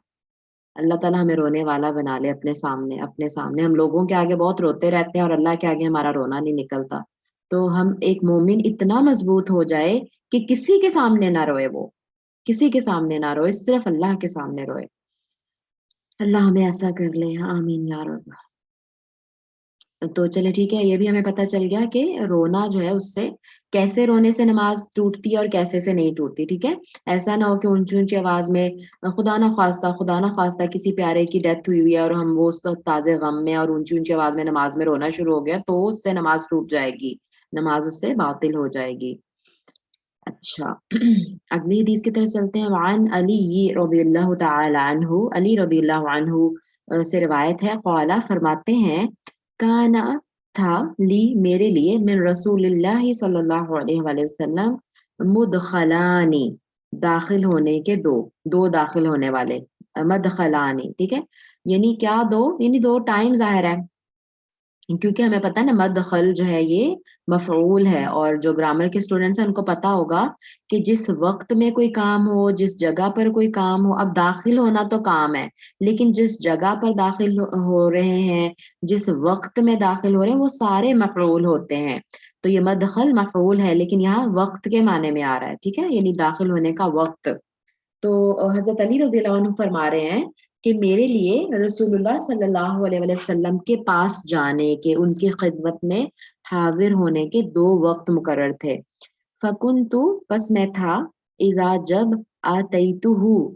اللہ تعالیٰ ہمیں رونے والا بنا لے اپنے سامنے۔ ہم لوگوں کے آگے بہت روتے رہتے ہیں اور اللہ کے آگے ہمارا رونا نہیں نکلتا، تو ہم ایک مومن اتنا مضبوط ہو جائے کہ کسی کے سامنے نہ روئے، وہ کسی کے سامنے نہ روئے، صرف اللہ کے سامنے روئے۔ اللہ ہمیں ایسا کر لے، آمین یا رب۔ تو چلے ٹھیک ہے، یہ بھی ہمیں پتہ چل گیا کہ رونا جو ہے اس سے کیسے رونے سے نماز ٹوٹتی ہے اور کیسے سے نہیں ٹوٹتی، ٹھیک ہے، ایسا نہ ہو کہ اونچی اونچی آواز میں خدا نہ خواستہ کسی پیارے کی ڈیتھ ہوئی ہے اور ہم وہ اس تازے غم میں اور اونچی اونچی آواز میں نماز میں رونا شروع ہو گیا تو اس سے نماز ٹوٹ جائے گی، نماز اس سے باطل ہو جائے گی۔ اچھا اگلی حدیث کی طرف چلتے ہیں۔ وعن علی رضی اللہ تعالی عنہ، علی رضی اللہ عنہ سے روایت ہے، قال فرماتے ہیں، کانا تھا لی میرے لیے، من رسول اللہ صلی اللہ علیہ وآلہ وسلم، مدخلانی داخل ہونے کے دو داخل ہونے والے، مدخلانی، ٹھیک ہے، یعنی کیا دو، یعنی دو ٹائم ظاہر ہے کیونکہ ہمیں پتہ ہے نا مدخل جو ہے یہ مفعول ہے، اور جو گرامر کے اسٹوڈنٹس ہیں ان کو پتا ہوگا کہ جس وقت میں کوئی کام ہو، جس جگہ پر کوئی کام ہو، اب داخل ہونا تو کام ہے لیکن جس جگہ پر داخل ہو رہے ہیں، جس وقت میں داخل ہو رہے ہیں، وہ سارے مفعول ہوتے ہیں۔ تو یہ مدخل مفعول ہے لیکن یہاں وقت کے معنی میں آ رہا ہے، ٹھیک ہے، یعنی داخل ہونے کا وقت۔ تو حضرت علی رضی اللہ عنہ فرما رہے ہیں کہ میرے لیے رسول اللہ صلی اللہ علیہ وسلم کے پاس جانے کے، ان کی خدمت میں حاضر ہونے کے دو وقت مقرر تھے۔ فَكُنْتُ پس میں تھا، اذا جب آتیتہ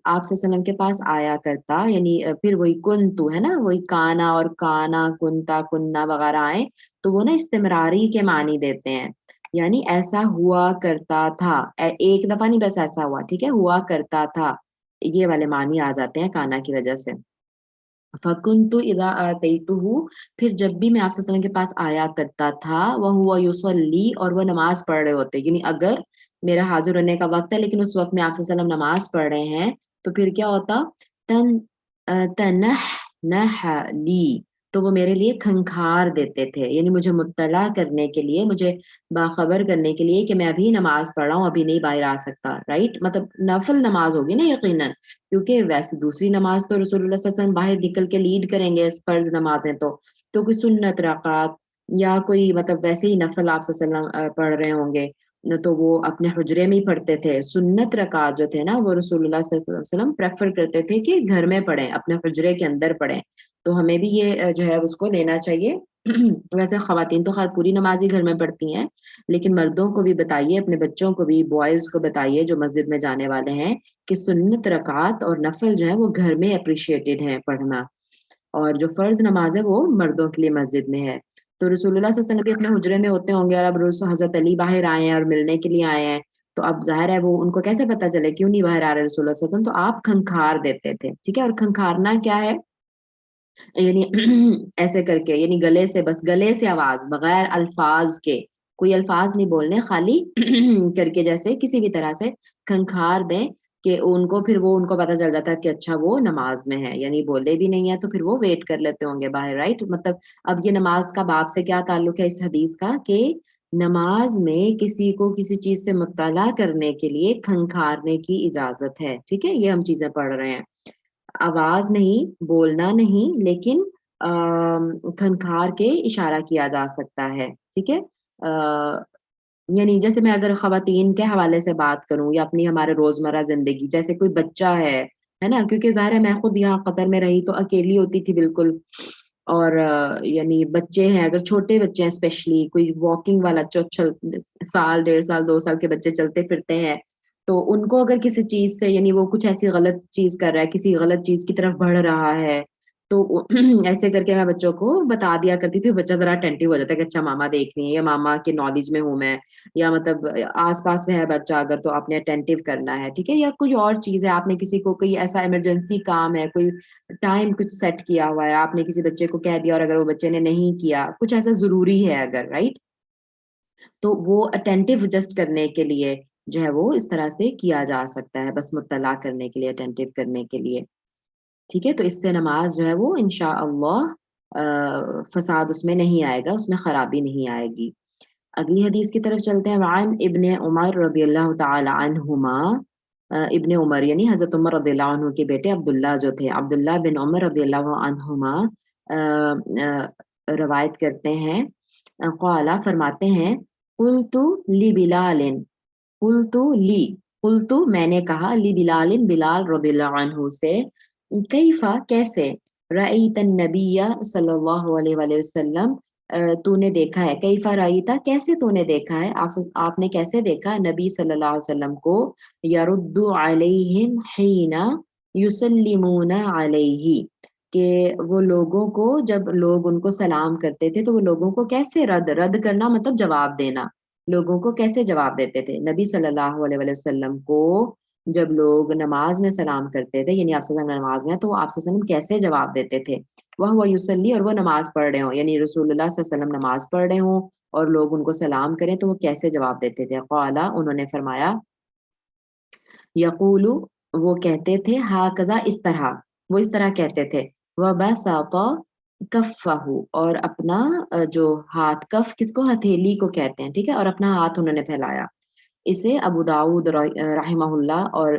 آپ صلی اللہ علیہ وسلم کے پاس آیا کرتا، یعنی پھر وہی کنتو ہے نا، وہی کانا اور کانا کنتا کننا وغیرہ آئے تو وہ نا استمراری کے معنی دیتے ہیں، یعنی ایسا ہوا کرتا تھا، ایک دفعہ نہیں بس ایسا ہوا، ٹھیک ہے، ہوا کرتا تھا، یہ والے معنی آ جاتے ہیں کانا کی وجہ سے۔ فَكُنْتُ إِذَا آتَيْتُهُ پھر جب بھی میں آپ صلی اللہ علیہ وسلم کے پاس آیا کرتا تھا، وَهُوَ يُصَلِّي اور وہ نماز پڑھ رہے ہوتے، یعنی اگر میرا حاضر ہونے کا وقت ہے لیکن اس وقت میں آپ صلی اللہ علیہ وسلم نماز پڑھ رہے ہیں تو پھر کیا ہوتا، تنح لی تو وہ میرے لیے کھنکھار دیتے تھے، یعنی مجھے مطلع کرنے کے لیے، مجھے باخبر کرنے کے لیے کہ میں ابھی نماز پڑھ رہا ہوں، ابھی نہیں باہر آ سکتا، رائٹ، مطلب نفل نماز ہوگی نا یقیناً، کیونکہ ویسے دوسری نماز تو رسول اللہ صلی اللہ علیہ وسلم باہر نکل کے لیڈ کریں گے، اس فرض نمازیں تو کوئی سنت رکعات یا کوئی مطلب ویسے ہی نفل آپ صلی اللہ علیہ وسلم پڑھ رہے ہوں گے تو وہ اپنے حجرے میں ہی پڑھتے تھے۔ سنت رکعات جو تھے نا وہ رسول اللہ صلی اللہ علیہ وسلم پریفر کرتے تھے کہ گھر میں پڑھیں، اپنے حجرے کے اندر پڑھیں، تو ہمیں بھی یہ جو ہے اس کو لینا چاہیے۔ ویسے خواتین تو خیر پوری نماز ہی گھر میں پڑھتی ہیں لیکن مردوں کو بھی بتائیے، اپنے بچوں کو بھی، بوائز کو بتائیے جو مسجد میں جانے والے ہیں کہ سنت رکعات اور نفل جو ہے وہ گھر میں اپریشیٹڈ ہیں پڑھنا، اور جو فرض نماز ہے وہ مردوں کے لیے مسجد میں ہے۔ تو رسول اللہ صلی اللہ علیہ وسلم بھی اپنے حجرے میں ہوتے ہوں گے اور اب حضرت علی باہر آئے ہیں اور ملنے کے لیے آئے ہیں تو اب ظاہر ہے وہ ان کو کیسے پتا چلے کیوں نہیں باہر آ رہے رسول اللہ صلی اللہ علیہ وسلم, تو آپ کھنکھار دیتے تھے, ٹھیک ہے. اور کھنکھارنا کیا ہے, یعنی ایسے کر کے, یعنی گلے سے, بس گلے سے آواز, بغیر الفاظ کے, کوئی الفاظ نہیں بولنے, خالی کر کے جیسے کسی بھی طرح سے کھنکھار دیں کہ ان کو پھر وہ ان کو پتا چل جاتا ہے کہ اچھا وہ نماز میں ہے, یعنی بولے بھی نہیں ہے تو پھر وہ ویٹ کر لیتے ہوں گے باہر, رائٹ. مطلب اب یہ نماز کا باب سے کیا تعلق ہے اس حدیث کا, کہ نماز میں کسی کو کسی چیز سے مطلع کرنے کے لیے کھنکھارنے کی اجازت ہے, ٹھیک ہے. یہ ہم چیزیں پڑھ رہے ہیں, آواز نہیں, بولنا نہیں, لیکن کھنکھار کے اشارہ کیا جا سکتا ہے, ٹھیک ہے. یعنی جیسے میں اگر خواتین کے حوالے سے بات کروں یا اپنی ہمارے روزمرہ زندگی, جیسے کوئی بچہ ہے نا, کیونکہ ظاہر ہے میں خود یہاں قطر میں رہی تو اکیلی ہوتی تھی بالکل, اور یعنی بچے ہیں, اگر چھوٹے بچے ہیں اسپیشلی, کوئی واکنگ والا سال 1.5 سال 2 سال کے بچے چلتے پھرتے ہیں, تو ان کو اگر کسی چیز سے, یعنی وہ کچھ ایسی غلط چیز کر رہا ہے, کسی غلط چیز کی طرف بڑھ رہا ہے, تو ایسے کر کے میں بچوں کو بتا دیا کرتی تھی, بچہ ذرا اٹینٹیو ہو جاتا ہے کہ اچھا ماما دیکھ رہی ہے یا ماما کے نالج میں ہوں میں, یا مطلب آس پاس میں ہے بچہ اگر تو آپ نے اٹینٹیو کرنا ہے, ٹھیک ہے. یا کوئی اور چیز ہے, آپ نے کسی کو کوئی ایسا ایمرجنسی کام ہے, کوئی ٹائم کچھ سیٹ کیا ہوا ہے, آپ نے کسی بچے کو کہہ دیا اور اگر وہ بچے نے نہیں کیا, کچھ ایسا ضروری ہے اگر, رائٹ, تو وہ اٹینٹیو جسٹ کرنے کے لیے جو ہے وہ اس طرح سے کیا جا سکتا ہے, بس مطلع کرنے کے لیے, اٹینٹیو کرنے کے لیے, ٹھیک ہے. تو اس سے نماز جو ہے وہ انشاءاللہ فساد اس میں نہیں آئے گا, اس میں خرابی نہیں آئے گی. اگلی حدیث کی طرف چلتے ہیں. وعن ابن عمر رضی اللہ تعالی عنہما, ابن عمر یعنی حضرت عمر رضی اللہ عنہ کے بیٹے عبداللہ جو تھے, عبداللہ بن عمر رضی اللہ عنہما روایت کرتے ہیں, قال فرماتے ہیں, قلت لبلال, قلت میں نے کہا, لبلال بلال رضی اللہ عنہ سے, کیفا کیسے, رأیت النبی صلی اللہ علیہ وآلہ وسلم, تو نے دیکھا ہے, کیفا رأیتا کیسے تو نے دیکھا ہے, آپ نے کیسے دیکھا نبی صلی اللہ علیہ وسلم کو, یرد علیہم حین یسلمون علیہ, کہ وہ لوگوں کو جب لوگ ان کو سلام کرتے تھے تو وہ لوگوں کو کیسے رد کرنا, مطلب جواب دینا, لوگوں کو کیسے جواب دیتے تھے. نبی صلی اللہ علیہ وآلہ وسلم کو جب لوگ نماز میں سلام کرتے تھے, یعنی آپ صلی اللہ علیہ وسلم نماز میں, تو آپ صلی اللہ علیہ وسلم کیسے جواب دیتے تھے, وہ یصلی, اور وہ نماز پڑھ رہے ہوں, یعنی رسول اللہ صلی اللہ علیہ وسلم نماز پڑھ رہے ہوں اور لوگ ان کو سلام کریں تو وہ کیسے جواب دیتے تھے. قالا, انہوں نے فرمایا, یقول, وہ کہتے تھے, ہاکذا, اس طرح, وہ اس طرح کہتے تھے, وبسط کفہ, اور اپنا جو ہاتھ, کف کس کو, ہتھیلی کو کہتے ہیں, ٹھیک ہے, اور اپنا ہاتھ انہوں نے پھیلایا. اسے ابو داؤد رحمہ اللہ اور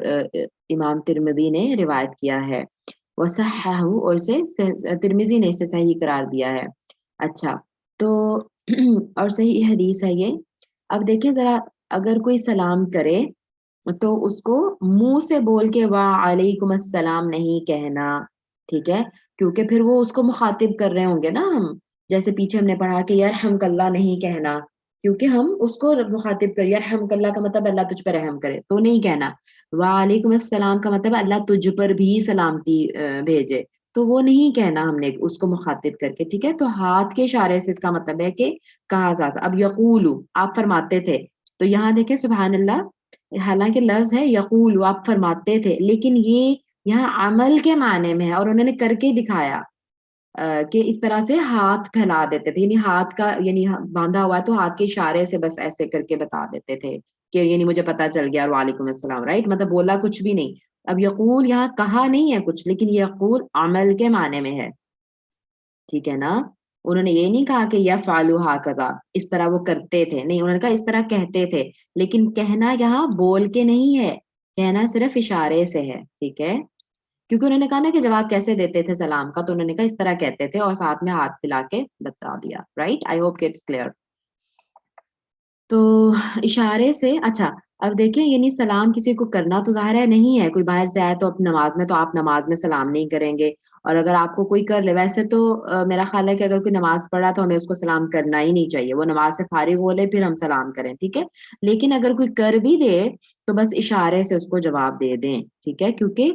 امام ترمذی نے روایت کیا ہے, وصححہ, اور اسے ترمذی نے اسے صحیح قرار دیا ہے. اچھا, تو اور صحیح حدیث ہے یہ. اب دیکھیں ذرا, اگر کوئی سلام کرے تو اس کو منہ سے بول کے وعلیکم السلام نہیں کہنا, ٹھیک ہے, کیونکہ پھر وہ اس کو مخاطب کر رہے ہوں گے نا, ہم جیسے پیچھے ہم نے پڑھا کہ یرحمک اللہ نہیں کہنا, کیونکہ ہم اس کو مخاطب کر, یرحمک اللہ کا مطلب اللہ تجھ پر رحم کرے, تو نہیں کہنا. وعلیکم السلام کا مطلب اللہ تجھ پر بھی سلامتی بھیجے, تو وہ نہیں کہنا ہم نے اس کو مخاطب کر کے, ٹھیک ہے. تو ہاتھ کے اشارے سے اس کا مطلب ہے کہ کہا جاتا. اب یقول, آپ فرماتے تھے, تو یہاں دیکھیں سبحان اللہ, حالانکہ لفظ ہے یقول, آپ فرماتے تھے, لیکن یہ یہاں عمل کے معنی میں ہے, اور انہوں نے کر کے دکھایا کہ اس طرح سے ہاتھ پھیلا دیتے تھے, یعنی ہاتھ کا, یعنی باندھا ہوا ہے تو ہاتھ کے اشارے سے بس ایسے کر کے بتا دیتے تھے کہ یعنی مجھے پتا چل گیا, وعلیکم السلام, رائٹ, مطلب بولا کچھ بھی نہیں. اب یقول یہاں کہا نہیں ہے کچھ, لیکن یقول عمل کے معنی میں ہے, ٹھیک ہے نا. انہوں نے یہ نہیں کہا کہ یفعلوا ہکذا, اس طرح وہ کرتے تھے, نہیں, انہوں نے کہا اس طرح کہتے تھے, لیکن کہنا یہاں بول کے نہیں ہے, کہنا صرف اشارے سے ہے, ٹھیک ہے. کیونکہ انہوں نے کہا نا کہ جواب کیسے دیتے تھے سلام کا, تو انہوں نے کہا اس طرح کہتے تھے اور ساتھ میں ہاتھ پھیلا کے بتا دیا, right. I hope it's clear. تو اشارے سے, اچھا اب دیکھیں, یعنی سلام کسی کو کرنا تو ظاہر ہے نہیں ہے, کوئی باہر سے آئے تو اپنی نماز میں, تو آپ نماز میں سلام نہیں کریں گے, اور اگر آپ کو کوئی کر لے, ویسے تو میرا خیال ہے کہ اگر کوئی نماز پڑھا تو ہمیں اس کو سلام کرنا ہی نہیں چاہیے, وہ نماز سے فارغ ہو لے پھر ہم سلام کریں, ٹھیک ہے. لیکن اگر کوئی کر بھی دے تو بس اشارے سے اس کو جواب دے دیں, ٹھیک ہے, کیونکہ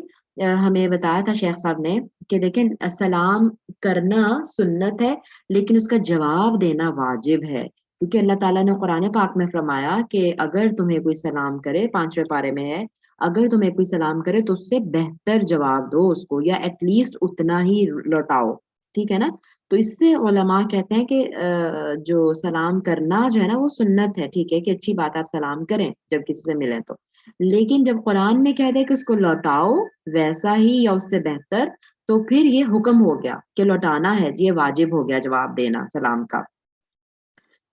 ہمیں بتایا تھا شیخ صاحب نے کہ دیکھیں سلام کرنا سنت ہے, لیکن اس کا جواب دینا واجب ہے, کیونکہ اللہ تعالیٰ نے قرآن پاک میں فرمایا کہ اگر تمہیں کوئی سلام کرے، 5ویں پارے میں ہے، اگر تمہیں کوئی سلام کرے تو اس سے بہتر جواب دو اس کو، یا ایٹ لیسٹ اتنا ہی لوٹاؤ، ٹھیک ہے نا. تو اس سے علماء کہتے ہیں کہ جو سلام کرنا جو ہے نا وہ سنت ہے، ٹھیک ہے کہ اچھی بات آپ سلام کریں جب کسی سے ملیں تو، لیکن جب قرآن میں کہہ دے کہ اس کو لوٹاؤ ویسا ہی یا اس سے بہتر، تو پھر یہ حکم ہو گیا کہ لوٹانا ہے، یہ واجب ہو گیا جواب دینا سلام کا،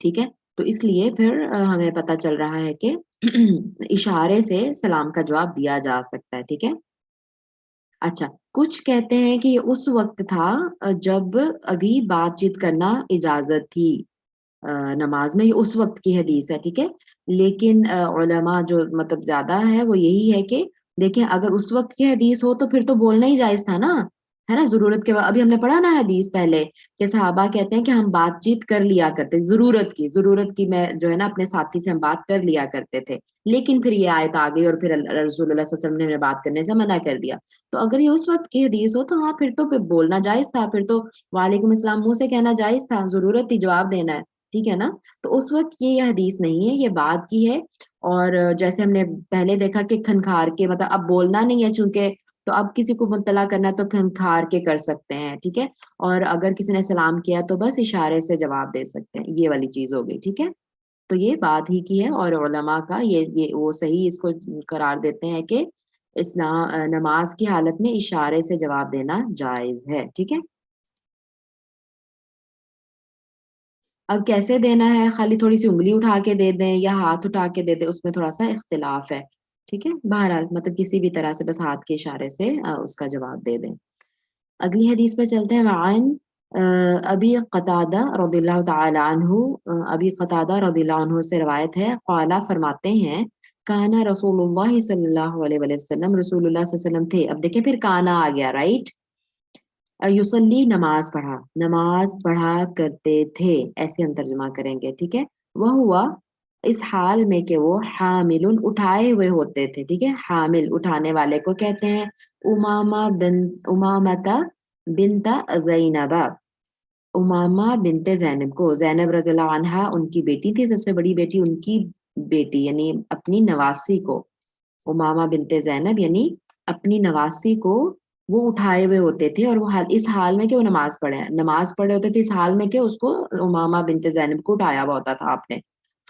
ٹھیک ہے. تو اس لیے پھر ہمیں پتہ چل رہا ہے کہ اشارے سے سلام کا جواب دیا جا سکتا ہے، ٹھیک ہے. اچھا، کچھ کہتے ہیں کہ یہ اس وقت تھا جب ابھی بات چیت کرنا اجازت تھی نماز میں، یہ اس وقت کی حدیث ہے، ٹھیک ہے. لیکن علماء جو مطلب زیادہ ہے وہ یہی ہے کہ دیکھیں اگر اس وقت کی حدیث ہو تو پھر تو بولنا ہی جائز تھا نا، ہے نا. ضرورت کے بعد ابھی ہم نے پڑھا نا حدیث پہلے کہ صحابہ کہتے ہیں کہ ہم بات چیت کر لیا کرتے، ضرورت کی میں جو ہے نا اپنے ساتھی سے ہم بات کر لیا کرتے تھے، لیکن پھر یہ آیت آ گئی اور پھر رسول اللہ صلی اللہ علیہ وسلم نے ہمیں بات کرنے سے منع کر دیا. تو اگر یہ اس وقت کی حدیث ہو تو ہاں پھر بولنا جائز تھا، پھر تو وعلیکم السلام منہ سے کہنا جائز تھا، ضرورت تھی جواب دینا ہے، ٹھیک ہے نا. تو اس وقت یہ حدیث نہیں ہے، یہ بات کی ہے. اور جیسے ہم نے پہلے دیکھا کہ کھنکھار کے مطلب اب بولنا نہیں ہے چونکہ، تو اب کسی کو مطلع کرنا ہے تو کھنکھار کے کر سکتے ہیں، ٹھیک ہے. اور اگر کسی نے سلام کیا تو بس اشارے سے جواب دے سکتے ہیں، یہ والی چیز ہو گئی، ٹھیک ہے. تو یہ بات ہی کی ہے، اور علماء کا یہ وہ صحیح اس کو قرار دیتے ہیں کہ اسلام نماز کی حالت میں اشارے سے جواب دینا جائز ہے، ٹھیک ہے. اب کیسے دینا ہے، خالی تھوڑی سی انگلی اٹھا کے دے دیں یا ہاتھ اٹھا کے دے دیں، اس میں تھوڑا سا اختلاف ہے، ٹھیک ہے. بہرحال مطلب کسی بھی طرح سے بس ہاتھ کے اشارے سے اس کا جواب دے دیں. اگلی حدیث پہ چلتے ہیں. وعن ابی قتادہ رضی اللہ تعالی عنہ، ابی قتادہ رضی اللہ عنہ سے روایت ہے، قالا فرماتے ہیں، کانا رسول اللہ صلی اللہ علیہ وسلم، رسول اللہ صلی اللہ علیہ وسلم تھے. اب دیکھیں پھر کانا آ گیا، رائٹ. یصلی نماز پڑھا کرتے تھے، ایسے ہم ترجمہ کریں گے، ٹھیک ہے. وہ ہوا اس حال میں کہ وہ حامل اٹھائے ہوئے ہوتے تھے، ٹھیک ہے. حامل اٹھانے والے کو کہتے ہیں امامتا بنت زینب، امامہ بنت زینب کو، زینب رضی اللہ عنہا ان کی بیٹی تھی، سب سے بڑی بیٹی ان کی بیٹی یعنی اپنی نواسی کو، امامہ بنت زینب یعنی اپنی نواسی کو وہ اٹھائے ہوئے ہوتے تھے، اور وہ اس حال میں کہ وہ نماز پڑھے ہوتے تھے، اس حال میں کہ اس کو امامہ بنت زینب کو اٹھایا ہوا ہوتا تھا آپ نے.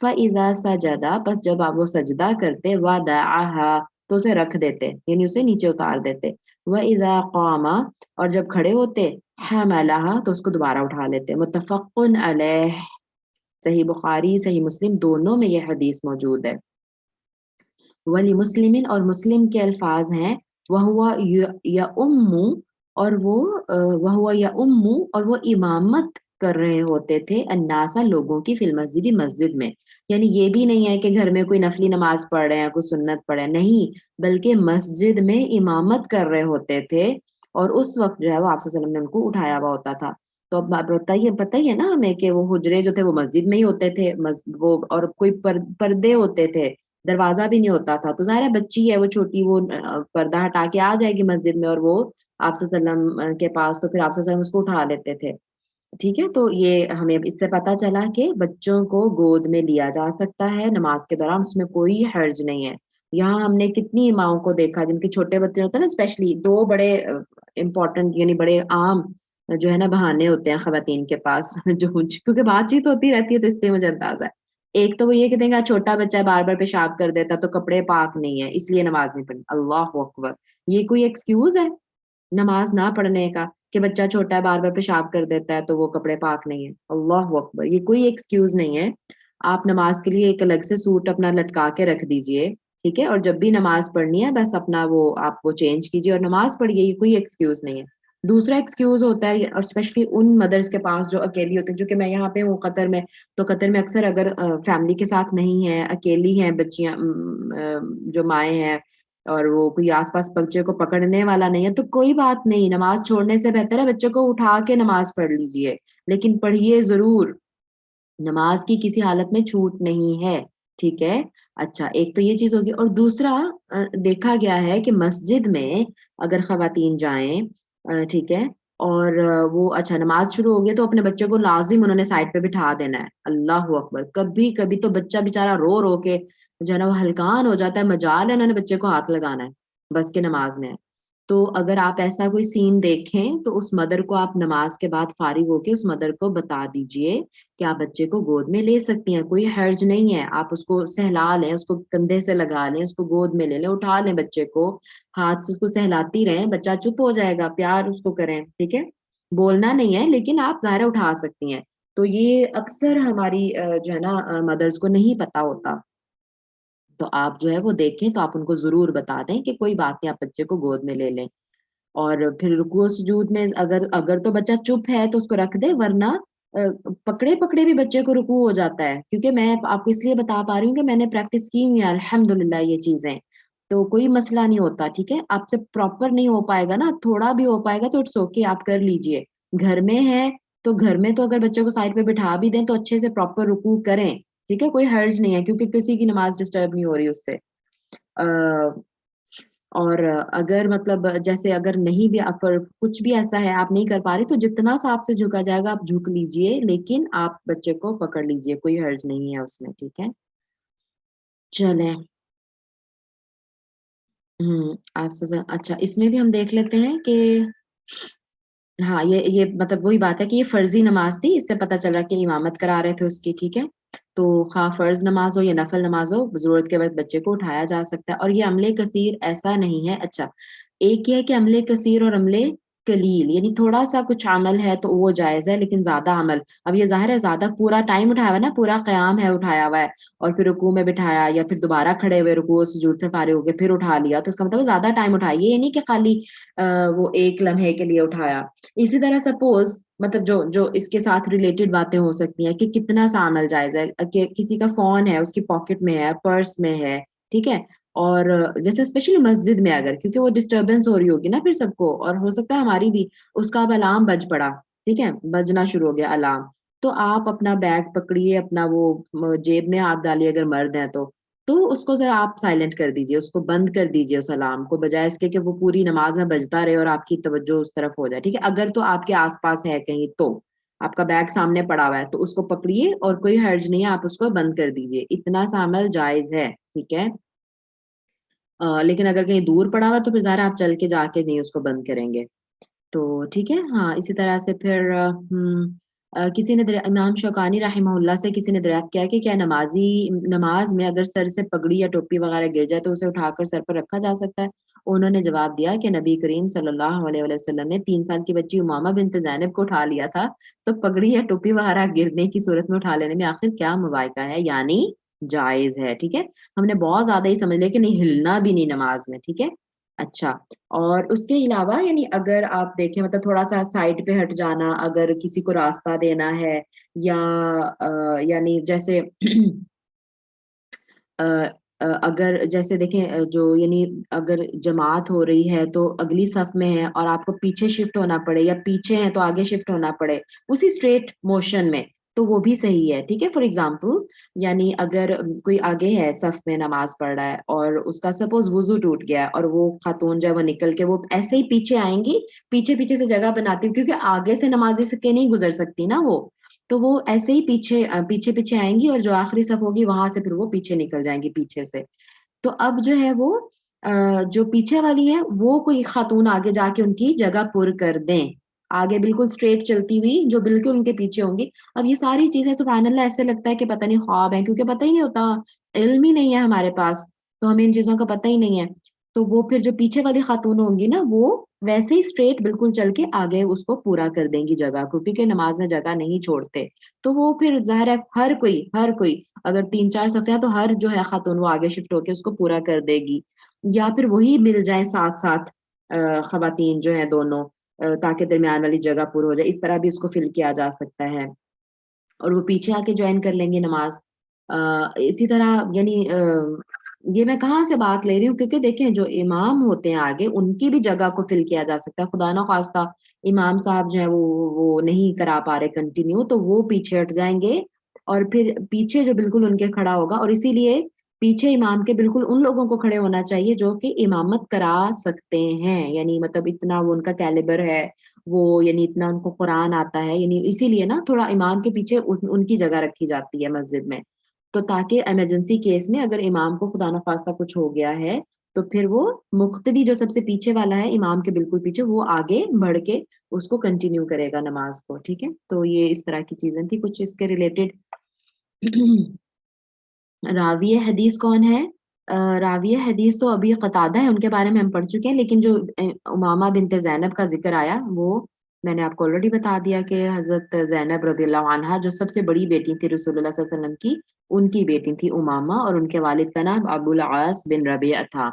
فَإِذَا سَجَدَ، پس جب آپ وہ سجدہ کرتے، وَدَعَهَا، تو اسے رکھ دیتے یعنی اسے نیچے اتار دیتے. وَإِذَا قَامَ، اور جب کھڑے ہوتے، حَمَلَهَا، تو اس کو دوبارہ اٹھا لیتے. متفق علیہ، صحیح بخاری صحیح مسلم دونوں میں یہ حدیث موجود ہے. ولی مسلم، اور مسلم کے الفاظ ہیں، اور وہ امامت کر رہے ہوتے تھے الناس، لوگوں کی، فی المسجد، مسجد میں. یعنی یہ بھی نہیں ہے کہ گھر میں کوئی نفلی نماز پڑھ رہے ہیں، کوئی سنت پڑھ رہے ہیں، نہیں، بلکہ مسجد میں امامت کر رہے ہوتے تھے، اور اس وقت جو ہے وہ آپ صلی اللہ علیہ وسلم نے ان کو اٹھایا ہوا ہوتا تھا. تو اب بتائیے نا ہمیں کہ وہ حجرے جو تھے وہ مسجد میں ہی ہوتے تھے، وہ اور کوئی پردے ہوتے تھے، دروازہ بھی نہیں ہوتا تھا. تو ظاہر ہے بچی ہے وہ چھوٹی، وہ پردہ ہٹا کے آ جائے گی مسجد میں، اور وہ آپ صلی اللہ علیہ وسلم کے پاس، تو پھر آپ صلی اللہ علیہ وسلم اس کو اٹھا لیتے تھے، ٹھیک ہے. تو یہ ہمیں اس سے پتہ چلا کہ بچوں کو گود میں لیا جا سکتا ہے نماز کے دوران، اس میں کوئی حرج نہیں ہے. یہاں ہم نے کتنی ماؤں کو دیکھا جن کے چھوٹے بچے ہوتے ہیں نا، اسپیشلی دو بڑے امپورٹنٹ یعنی بڑے عام جو ہے نا بہانے ہوتے ہیں خواتین کے پاس، جو کیونکہ بات چیت ہوتی رہتی ہے تو اس لیے مجھے اندازہ ہے. ایک تو وہ یہ کہتے ہیں کہ چھوٹا بچہ بار بار پیشاب کر دیتا تو کپڑے پاک نہیں ہے اس لیے نماز نہیں پڑھنی. اللہ اکبر، یہ کوئی ایکسکیوز ہے نماز نہ پڑھنے کا کہ بچہ چھوٹا ہے بار بار پیشاب کر دیتا ہے تو وہ کپڑے پاک نہیں ہے؟ اللہ اکبر، یہ کوئی ایکسکیوز نہیں ہے. آپ نماز کے لیے ایک الگ سے سوٹ اپنا لٹکا کے رکھ دیجئے، ٹھیک ہے، اور جب بھی نماز پڑھنی ہے بس اپنا وہ آپ وہ چینج کیجئے اور نماز پڑھیے، یہ کوئی ایکسکیوز نہیں ہے. دوسرا ایکسکیوز ہوتا ہے، اور اسپیشلی ان مدرس کے پاس جو اکیلی ہوتی ہیں، جو کہ میں یہاں پہ ہوں قطر میں، تو قطر میں اکثر اگر فیملی کے ساتھ نہیں ہے، اکیلی ہیں بچیاں جو مائیں ہیں، اور وہ کوئی آس پاس بچے کو پکڑنے والا نہیں ہے، تو کوئی بات نہیں، نماز چھوڑنے سے بہتر ہے بچے کو اٹھا کے نماز پڑھ لیجئے، لیکن پڑھیے ضرور، نماز کی کسی حالت میں چھوٹ نہیں ہے، ٹھیک ہے. اچھا، ایک تو یہ چیز ہوگی، اور دوسرا دیکھا گیا ہے کہ مسجد میں اگر خواتین جائیں، ٹھیک ہے، اور وہ اچھا نماز شروع ہو گئی تو اپنے بچے کو لازم انہوں نے سائڈ پہ بٹھا دینا ہے. اللہ اکبر. کبھی کبھی تو بچہ بےچارا رو رو کے جو ہے نا وہ ہلکان ہو جاتا ہے, مجال ہے انہوں نے بچے کو ہاتھ لگانا ہے بس کے نماز میں. تو اگر آپ ایسا کوئی سین دیکھیں تو اس مدر کو آپ نماز کے بعد فارغ ہو کے اس مدر کو بتا دیجئے کہ آپ بچے کو گود میں لے سکتی ہیں, کوئی حرج نہیں ہے. آپ اس کو سہلا لیں, اس کو کندھے سے لگا لیں, اس کو گود میں لے لیں, اٹھا لیں بچے کو, ہاتھ سے اس کو سہلاتی رہیں, بچہ چپ ہو جائے گا, پیار اس کو کریں, ٹھیک ہے. بولنا نہیں ہے لیکن آپ ظاہر اٹھا سکتی ہیں. تو یہ اکثر ہماری جو ہے نا مدرس کو نہیں پتا ہوتا. تو آپ جو ہے وہ دیکھیں تو آپ ان کو ضرور بتا دیں کہ کوئی بات نہیں, آپ بچے کو گود میں لے لیں. اور پھر رکوع سجود میں اگر تو بچہ چپ ہے تو اس کو رکھ دے, ورنہ پکڑے پکڑے بھی بچے کو رکوع ہو جاتا ہے. کیونکہ میں آپ کو اس لیے بتا پا رہی ہوں کہ میں نے پریکٹس کی ہوئی ہے الحمدللہ یہ چیزیں, تو کوئی مسئلہ نہیں ہوتا. ٹھیک ہے, آپ سے پراپر نہیں ہو پائے گا نا, تھوڑا بھی ہو پائے گا تو اٹس اوکے, آپ کر لیجئے. گھر میں ہے تو گھر میں تو اگر بچے کو سائڈ پہ بٹھا بھی دیں تو اچھے سے پراپر رکوع کریں, ٹھیک ہے, کوئی حرج نہیں ہے, کیونکہ کسی کی نماز ڈسٹرب نہیں ہو رہی اس سے. اور اگر مطلب جیسے اگر نہیں بھی کچھ بھی ایسا ہے آپ نہیں کر پا رہے تو جتنا سا آپ سے جھکا جائے گا آپ جھک لیجئے, لیکن آپ بچے کو پکڑ لیجئے, کوئی حرج نہیں ہے اس میں. ٹھیک ہے, چلیں. آپ سے اچھا اس میں بھی ہم دیکھ لیتے ہیں کہ ہاں یہ مطلب وہی بات ہے کہ یہ فرضی نماز تھی, اس سے پتہ چل رہا کہ امامت کرا رہے تھے اس کی. ٹھیک ہے, تو خواہ فرض نماز ہو یا نفل نماز ہو, ضرورت کے وقت بچے کو اٹھایا جا سکتا ہے. اور یہ عملے کثیر ایسا نہیں ہے. اچھا ایک یہ ہے کہ عملے کثیر اور عملے قلیل, یعنی تھوڑا سا کچھ عمل ہے تو وہ جائز ہے, لیکن زیادہ عمل, اب یہ ظاہر ہے زیادہ پورا ٹائم اٹھایا ہوا ہے نا, پورا قیام ہے اٹھایا ہوا ہے, اور پھر رکوع میں بٹھایا یا پھر دوبارہ کھڑے ہوئے رکوع سجود سے فارغ ہو کے پھر اٹھا لیا, تو اس کا مطلب زیادہ ٹائم اٹھائیے, یہ نہیں کہ خالی وہ ایک لمحے کے لیے اٹھایا. اسی طرح سپوز مطلب جو اس کے ساتھ ریلیٹڈ باتیں ہو سکتی ہیں کہ کتنا سا عمل جائز ہے, کہ کسی کا فون ہے اس کی پاکٹ میں ہے, پرس میں ہے, ٹھیک ہے, اور جیسے اسپیشلی مسجد میں اگر, کیونکہ وہ ڈسٹربنس ہو رہی ہوگی نا پھر سب کو, اور ہو سکتا ہے ہماری بھی, اس کا اب الارم بج پڑا, ٹھیک ہے, بجنا شروع ہو گیا الارم, تو آپ اپنا بیگ پکڑیے, اپنا وہ جیب میں ہاتھ ڈالیے اگر مرد ہیں تو اس کو ذرا آپ سائلنٹ کر دیجئے, اس کو بند کر دیجئے اس الارم کو, بجائے اس کے کہ وہ پوری نماز میں بجتا رہے اور آپ کی توجہ اس طرف ہو جائے. ٹھیک ہے, اگر تو آپ کے آس پاس ہے کہیں, تو آپ کا بیگ سامنے پڑا ہوا ہے تو اس کو پکڑیے اور کوئی حرج نہیں ہے, آپ اس کو بند کر دیجئے, اتنا سا عمل جائز ہے. ٹھیک ہے, لیکن اگر کہیں دور پڑا ہوا تو پھر ظاہر آپ چل کے جا کے نہیں اس کو بند کریں گے. تو ٹھیک ہے, ہاں اسی طرح سے پھر کسی نے امام شوکانی رحمہ اللہ سے کسی نے دریافت کیا کہ کیا نماز میں اگر سر سے پگڑی یا ٹوپی وغیرہ گر جائے تو اسے اٹھا کر سر پر رکھا جا سکتا ہے. انہوں نے جواب دیا کہ نبی کریم صلی اللہ علیہ وسلم نے 3 سال کی بچی امامہ بنت زینب کو اٹھا لیا تھا, تو پگڑی یا ٹوپی وغیرہ گرنے کی صورت میں اٹھا لینے میں آخر کیا موائقہ ہے, یعنی جائز ہے. ٹھیک ہے, ہم نے بہت زیادہ ہی سمجھ لیا کہ نہیں ہلنا بھی نہیں نماز میں. ٹھیک ہے, اچھا, اور اس کے علاوہ یعنی اگر آپ دیکھیں مطلب تھوڑا سا سائڈ پہ ہٹ جانا, اگر کسی کو راستہ دینا ہے, یا یعنی جیسے اگر جیسے دیکھیں جو یعنی اگر جماعت ہو رہی ہے تو اگلی صف میں ہے اور آپ کو پیچھے شفٹ ہونا پڑے, یا پیچھے ہیں تو آگے شفٹ ہونا پڑے اسی اسٹریٹ موشن میں, تو وہ بھی صحیح ہے. ٹھیک ہے, فار ایگزامپل یعنی اگر کوئی آگے ہے صف میں نماز پڑھ رہا ہے اور اس کا سپوز وضو ٹوٹ گیا ہے, اور وہ خاتون جو ہے وہ نکل کے وہ ایسے ہی پیچھے آئیں گی, پیچھے پیچھے سے جگہ بناتی, کیونکہ آگے سے نمازی سے کے نہیں گزر سکتی نا وہ, تو وہ ایسے ہی پیچھے آئیں گی, اور جو آخری صف ہوگی وہاں سے پھر وہ پیچھے نکل جائیں گی پیچھے سے. تو اب جو ہے وہ جو پیچھے والی ہے وہ کوئی خاتون آگے جا کے ان کی جگہ پر کر دیں, آگے بالکل اسٹریٹ چلتی ہوئی جو بالکل ان کے پیچھے ہوں گی. اب یہ ساری چیزیں سبحان اللہ ایسے لگتا ہے کہ پتہ نہیں خواب ہیں, کیونکہ پتہ ہی نہیں ہوتا, علم ہی نہیں ہے ہمارے پاس, تو ہمیں ان چیزوں کا پتہ ہی نہیں ہے. تو وہ پھر جو پیچھے والی خاتون ہوں گی نا, وہ ویسے ہی اسٹریٹ بالکل چل کے آگے اس کو پورا کر دیں گی جگہ کو, کیونکہ نماز میں جگہ نہیں چھوڑتے. تو وہ پھر ظاہر ہے ہر کوئی اگر 3-4 صفحہ تو ہر جو ہے خاتون وہ آگے شفٹ ہو کے اس کو پورا کر دے گی, یا پھر وہی مل جائیں ساتھ ساتھ خواتین جو ہیں دونوں, تاکہ درمیان والی جگہ پر ہو جائے. اس طرح بھی اس کو فل کیا جا سکتا ہے, اور وہ پیچھے آ کے جوائن کر لیں گے نماز. اسی طرح یعنی یہ میں کہاں سے بات لے رہی ہوں, کیونکہ دیکھیں جو امام ہوتے ہیں آگے ان کی بھی جگہ کو فل کیا جا سکتا ہے. خدا نہ خواستہ امام صاحب جو ہے وہ نہیں کرا پا رہے کنٹینیو, تو وہ پیچھے ہٹ جائیں گے, اور پھر پیچھے جو بالکل ان کے کھڑا ہوگا, اور اسی لیے پیچھے امام کے بالکل ان لوگوں کو کھڑے ہونا چاہیے جو کہ امامت کرا سکتے ہیں, یعنی مطلب اتنا وہ ان کا کیلیبر ہے وہ یعنی اتنا ان کو قرآن آتا ہے، یعنی اسی لیے نا تھوڑا امام کے پیچھے ان کی جگہ رکھی جاتی ہے مسجد میں، تو تاکہ ایمرجنسی کیس میں اگر امام کو خدا نخواستہ کچھ ہو گیا ہے تو پھر وہ مقتدی جو سب سے پیچھے والا ہے امام کے بالکل پیچھے، وہ آگے بڑھ کے اس کو کنٹینیو کرے گا نماز کو. ٹھیک ہے، تو یہ اس طرح کی چیزیں تھی کچھ اس کے ریلیٹڈ. راوی حدیث کون ہے؟ راوی حدیث تو ابھی قتادہ ہے، ان کے بارے میں ہم پڑھ چکے ہیں، لیکن جو امامہ بنت زینب کا ذکر آیا وہ میں نے آپ کو آلریڈی بتا دیا کہ حضرت زینب رضی اللہ عنہا جو سب سے بڑی بیٹی تھی رسول اللہ صلی اللہ علیہ وسلم کی، ان کی بیٹی تھی امامہ، اور ان کے والد کا نام ابو العاص بن ربیع تھا.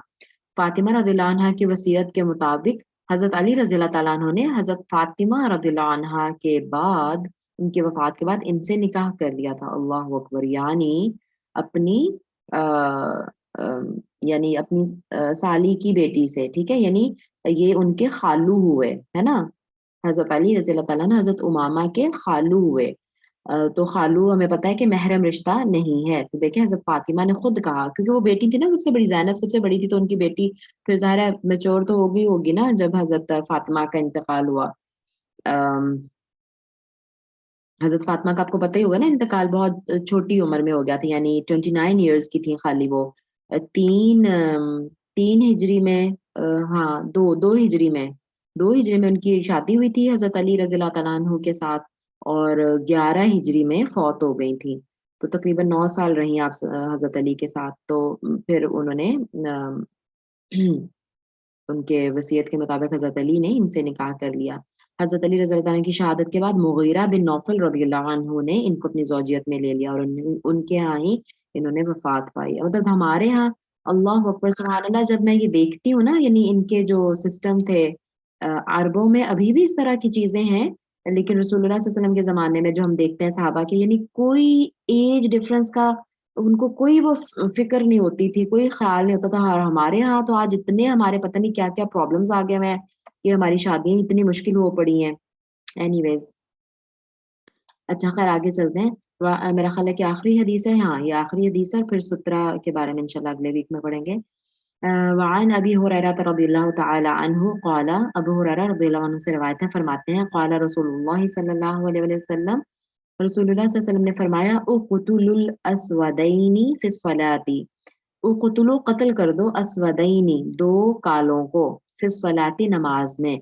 فاطمہ رضی اللہ عنہا کی وصیت کے مطابق حضرت علی رضی اللہ تعالیٰ عنہ نے حضرت فاطمہ رضی اللہ عنہا کے بعد، ان کی وفات کے بعد ان سے نکاح کر لیا تھا. اللہ اکبر، یعنی اپنی یعنی اپنی سالی کی بیٹی سے. ٹھیک ہے، یعنی یہ ان کے خالو ہوئے ہے نا، حضرت علی رضی اللہ تعالیٰ نے حضرت امامہ کے خالو ہوئے. تو خالو ہمیں پتہ ہے کہ محرم رشتہ نہیں ہے. تو دیکھیں حضرت فاطمہ نے خود کہا، کیونکہ وہ بیٹی تھی نا سب سے بڑی، زینب سب سے بڑی تھی، تو ان کی بیٹی پھر ظاہر ہے میچور تو ہوگی نا جب حضرت فاطمہ کا انتقال ہوا. حضرت فاطمہ کا آپ کو پتہ ہی ہوگا نا انتقال بہت چھوٹی عمر میں ہو گیا تھا، یعنی 29 ایئرز کی تھی خالی وہ. تین ہجری میں، ہاں دو ہجری میں ان کی شادی ہوئی تھی حضرت علی رضی اللہ تعالیٰ عنہ کے ساتھ، اور 11 ہجری میں فوت ہو گئی تھی. تو تقریباً 9 سال رہی آپ حضرت علی کے ساتھ. تو پھر انہوں نے ان کے وصیت کے مطابق حضرت علی نے ان سے نکاح کر لیا. حضرت علی رضی اللہ عنہ کی شہادت کے بعد مغیرہ بن نوفل رضی اللہ عنہ نے ان کو اپنی زوجیت میں لے لیا، اور ان کے ہاں ہی انہوں نے وفات پائی. مطلب ہمارے ہاں اللہ اکبر سبحان اللہ، جب میں یہ دیکھتی ہوں نا، یعنی ان کے جو سسٹم تھے عربوں میں ابھی بھی اس طرح کی چیزیں ہیں، لیکن رسول اللہ صلی اللہ علیہ وسلم کے زمانے میں جو ہم دیکھتے ہیں صحابہ کے، یعنی کوئی ایج ڈفرنس کا ان کو کوئی وہ فکر نہیں ہوتی تھی، کوئی خیال نہیں ہوتا تھا. اور ہمارے ہاں تو آج اتنے ہمارے پتہ نہیں کیا کیا پرابلمز آ گئے ہیں کہ ہماری شادیاں اتنی مشکل ہو پڑی ہیں. اینی ویز، اچھا خیر آگے چلتے ہیں. میرا خیال ہے کہ آخری حدیث ہے، ہاں یہ آخری حدیث ہے، اور پھر سترہ کے بارے میں انشاءاللہ اگلے ویک میں پڑھیں گے. وعن ابی ہریرہ رضی اللہ تعالی عنہ قال، ابو ہریرہ رضی اللہ عنہ سے روایت ہے، فرماتے ہیں قال رسول اللہ صلی اللہ علیہ وسلم، رسول اللہ صلی اللہ علیہ وسلم نے فرمایا اقتلوا الاسودین فی الصلاۃ، اقتلوا قتل کر دو، اسودین دو کالوں کو، فی الصلاۃ نماز میں.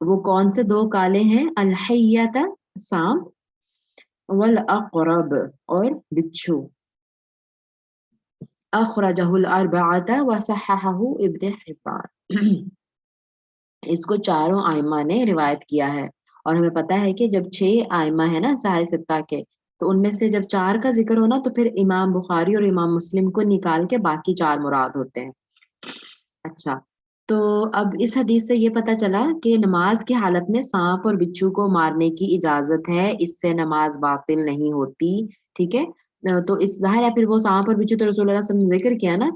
وہ کون سے دو کالے ہیں؟ الحیۃ سانپ، والاقرب اور بچھو. اخرجہ الاربعۃ وصححہ ابن حبان. اس کو چاروں ائمہ نے روایت کیا ہے، اور ہمیں پتہ ہے کہ جب 6 ائمہ ہیں نا صحاح ستہ کے، تو ان میں سے جب 4 کا ذکر ہونا تو پھر امام بخاری اور امام مسلم کو نکال کے باقی 4 مراد ہوتے ہیں. اچھا، تو اب اس حدیث سے یہ پتہ چلا کہ نماز کی حالت میں سانپ اور بچھو کو مارنے کی اجازت ہے، اس سے نماز باطل نہیں ہوتی. ٹھیک ہے، تو اس ظاہر ہے پھر وہ سانپ اور بچھو تو رسول اللہ صلی اللہ علیہ وسلم نے ذکر کیا نا.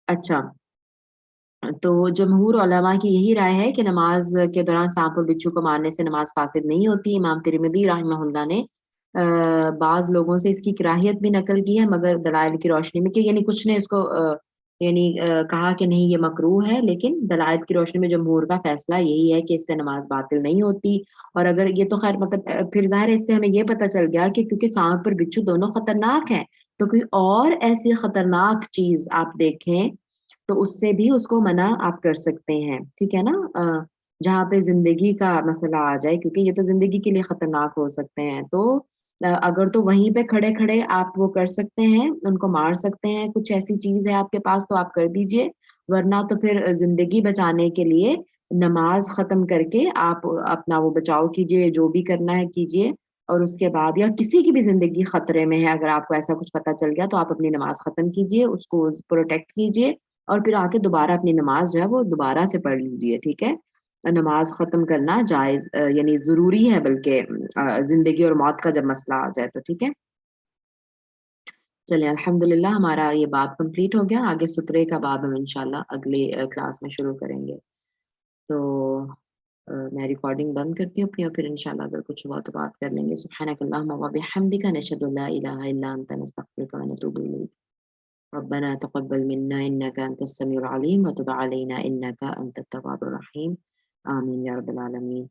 اچھا، تو جمہور علماء کی یہی رائے ہے کہ نماز کے دوران سانپ اور بچھو کو مارنے سے نماز فاسد نہیں ہوتی. امام ترمذی رحمہ اللہ نے بعض لوگوں سے اس کی کراہیت بھی نقل کی ہے، مگر دلائل کی روشنی میں، کہ یعنی کچھ نے اس کو یعنی کہا کہ نہیں یہ مکروہ ہے، لیکن دلائل کی روشنی میں جمہور کا فیصلہ یہی ہے کہ اس سے نماز باطل نہیں ہوتی. اور اگر یہ تو خیر مطلب پھر ظاہر ہے اس سے ہمیں یہ پتہ چل گیا کہ کیونکہ سانپ اور بچھو دونوں خطرناک ہیں، تو کوئی اور ایسی خطرناک چیز آپ دیکھیں تو اس سے بھی اس کو منع آپ کر سکتے ہیں. ٹھیک ہے نا، جہاں پہ زندگی کا مسئلہ آ جائے، کیونکہ یہ تو زندگی کے لیے خطرناک ہو سکتے ہیں، تو اگر تو وہیں پہ کھڑے کھڑے آپ وہ کر سکتے ہیں، ان کو مار سکتے ہیں، کچھ ایسی چیز ہے آپ کے پاس تو آپ کر دیجئے، ورنہ تو پھر زندگی بچانے کے لیے نماز ختم کر کے آپ اپنا وہ بچاؤ کیجئے، جو بھی کرنا ہے کیجئے. اور اس کے بعد یا کسی کی بھی زندگی خطرے میں ہے، اگر آپ کو ایسا کچھ پتہ چل گیا تو آپ اپنی نماز ختم کیجئے، اس کو پروٹیکٹ کیجئے، اور پھر آ کے دوبارہ اپنی نماز جو ہے وہ دوبارہ سے پڑھ لیجیے. ٹھیک ہے، نماز ختم کرنا جائز یعنی ضروری ہے، بلکہ زندگی اور موت کا جب مسئلہ آ جائے تو. ٹھیک ہے، چلیں الحمدللہ ہمارا یہ باب کمپلیٹ ہو گیا. آگے سترے کا باب ہم انشاءاللہ اگلی کلاس میں شروع کریں گے. تو میں ریکارڈنگ بند کرتی ہوں اپنی، اور پھر انشاءاللہ اگر کچھ ہوا تو بات کر لیں گے. سبحانک اللہم و بحمدک، نشہد ان لا الہ الا انت، نستغفرک و نتوب الیک. ربنا تقبل منا إنك أنت السميع العليم وتب علينا إنك أنت التواب الرحيم. آمين يا رب العالمين.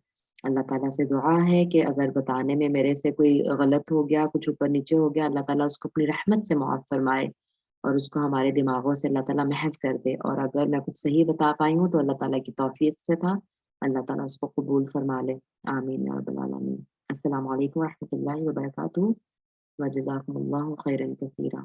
اللہ تعالیٰ سے دعا ہے کہ اگر بتانے میں میرے سے کوئی غلط ہو گیا، کچھ اوپر نیچے ہو گیا، اللہ تعالیٰ اس کو اپنی رحمت سے معاف فرمائے اور اس کو ہمارے دماغوں سے اللہ تعالیٰ محو کر دے، اور اگر میں کچھ صحیح بتا پائی ہوں تو اللہ تعالیٰ کی توفیق سے تھا، اللہ تعالیٰ اس کو قبول فرما لے، آمین یا رب العالمین۔ السلام علیکم ورحمۃ اللہ وبرکاتہ، وجزاکم اللہ خیرا کثیرا۔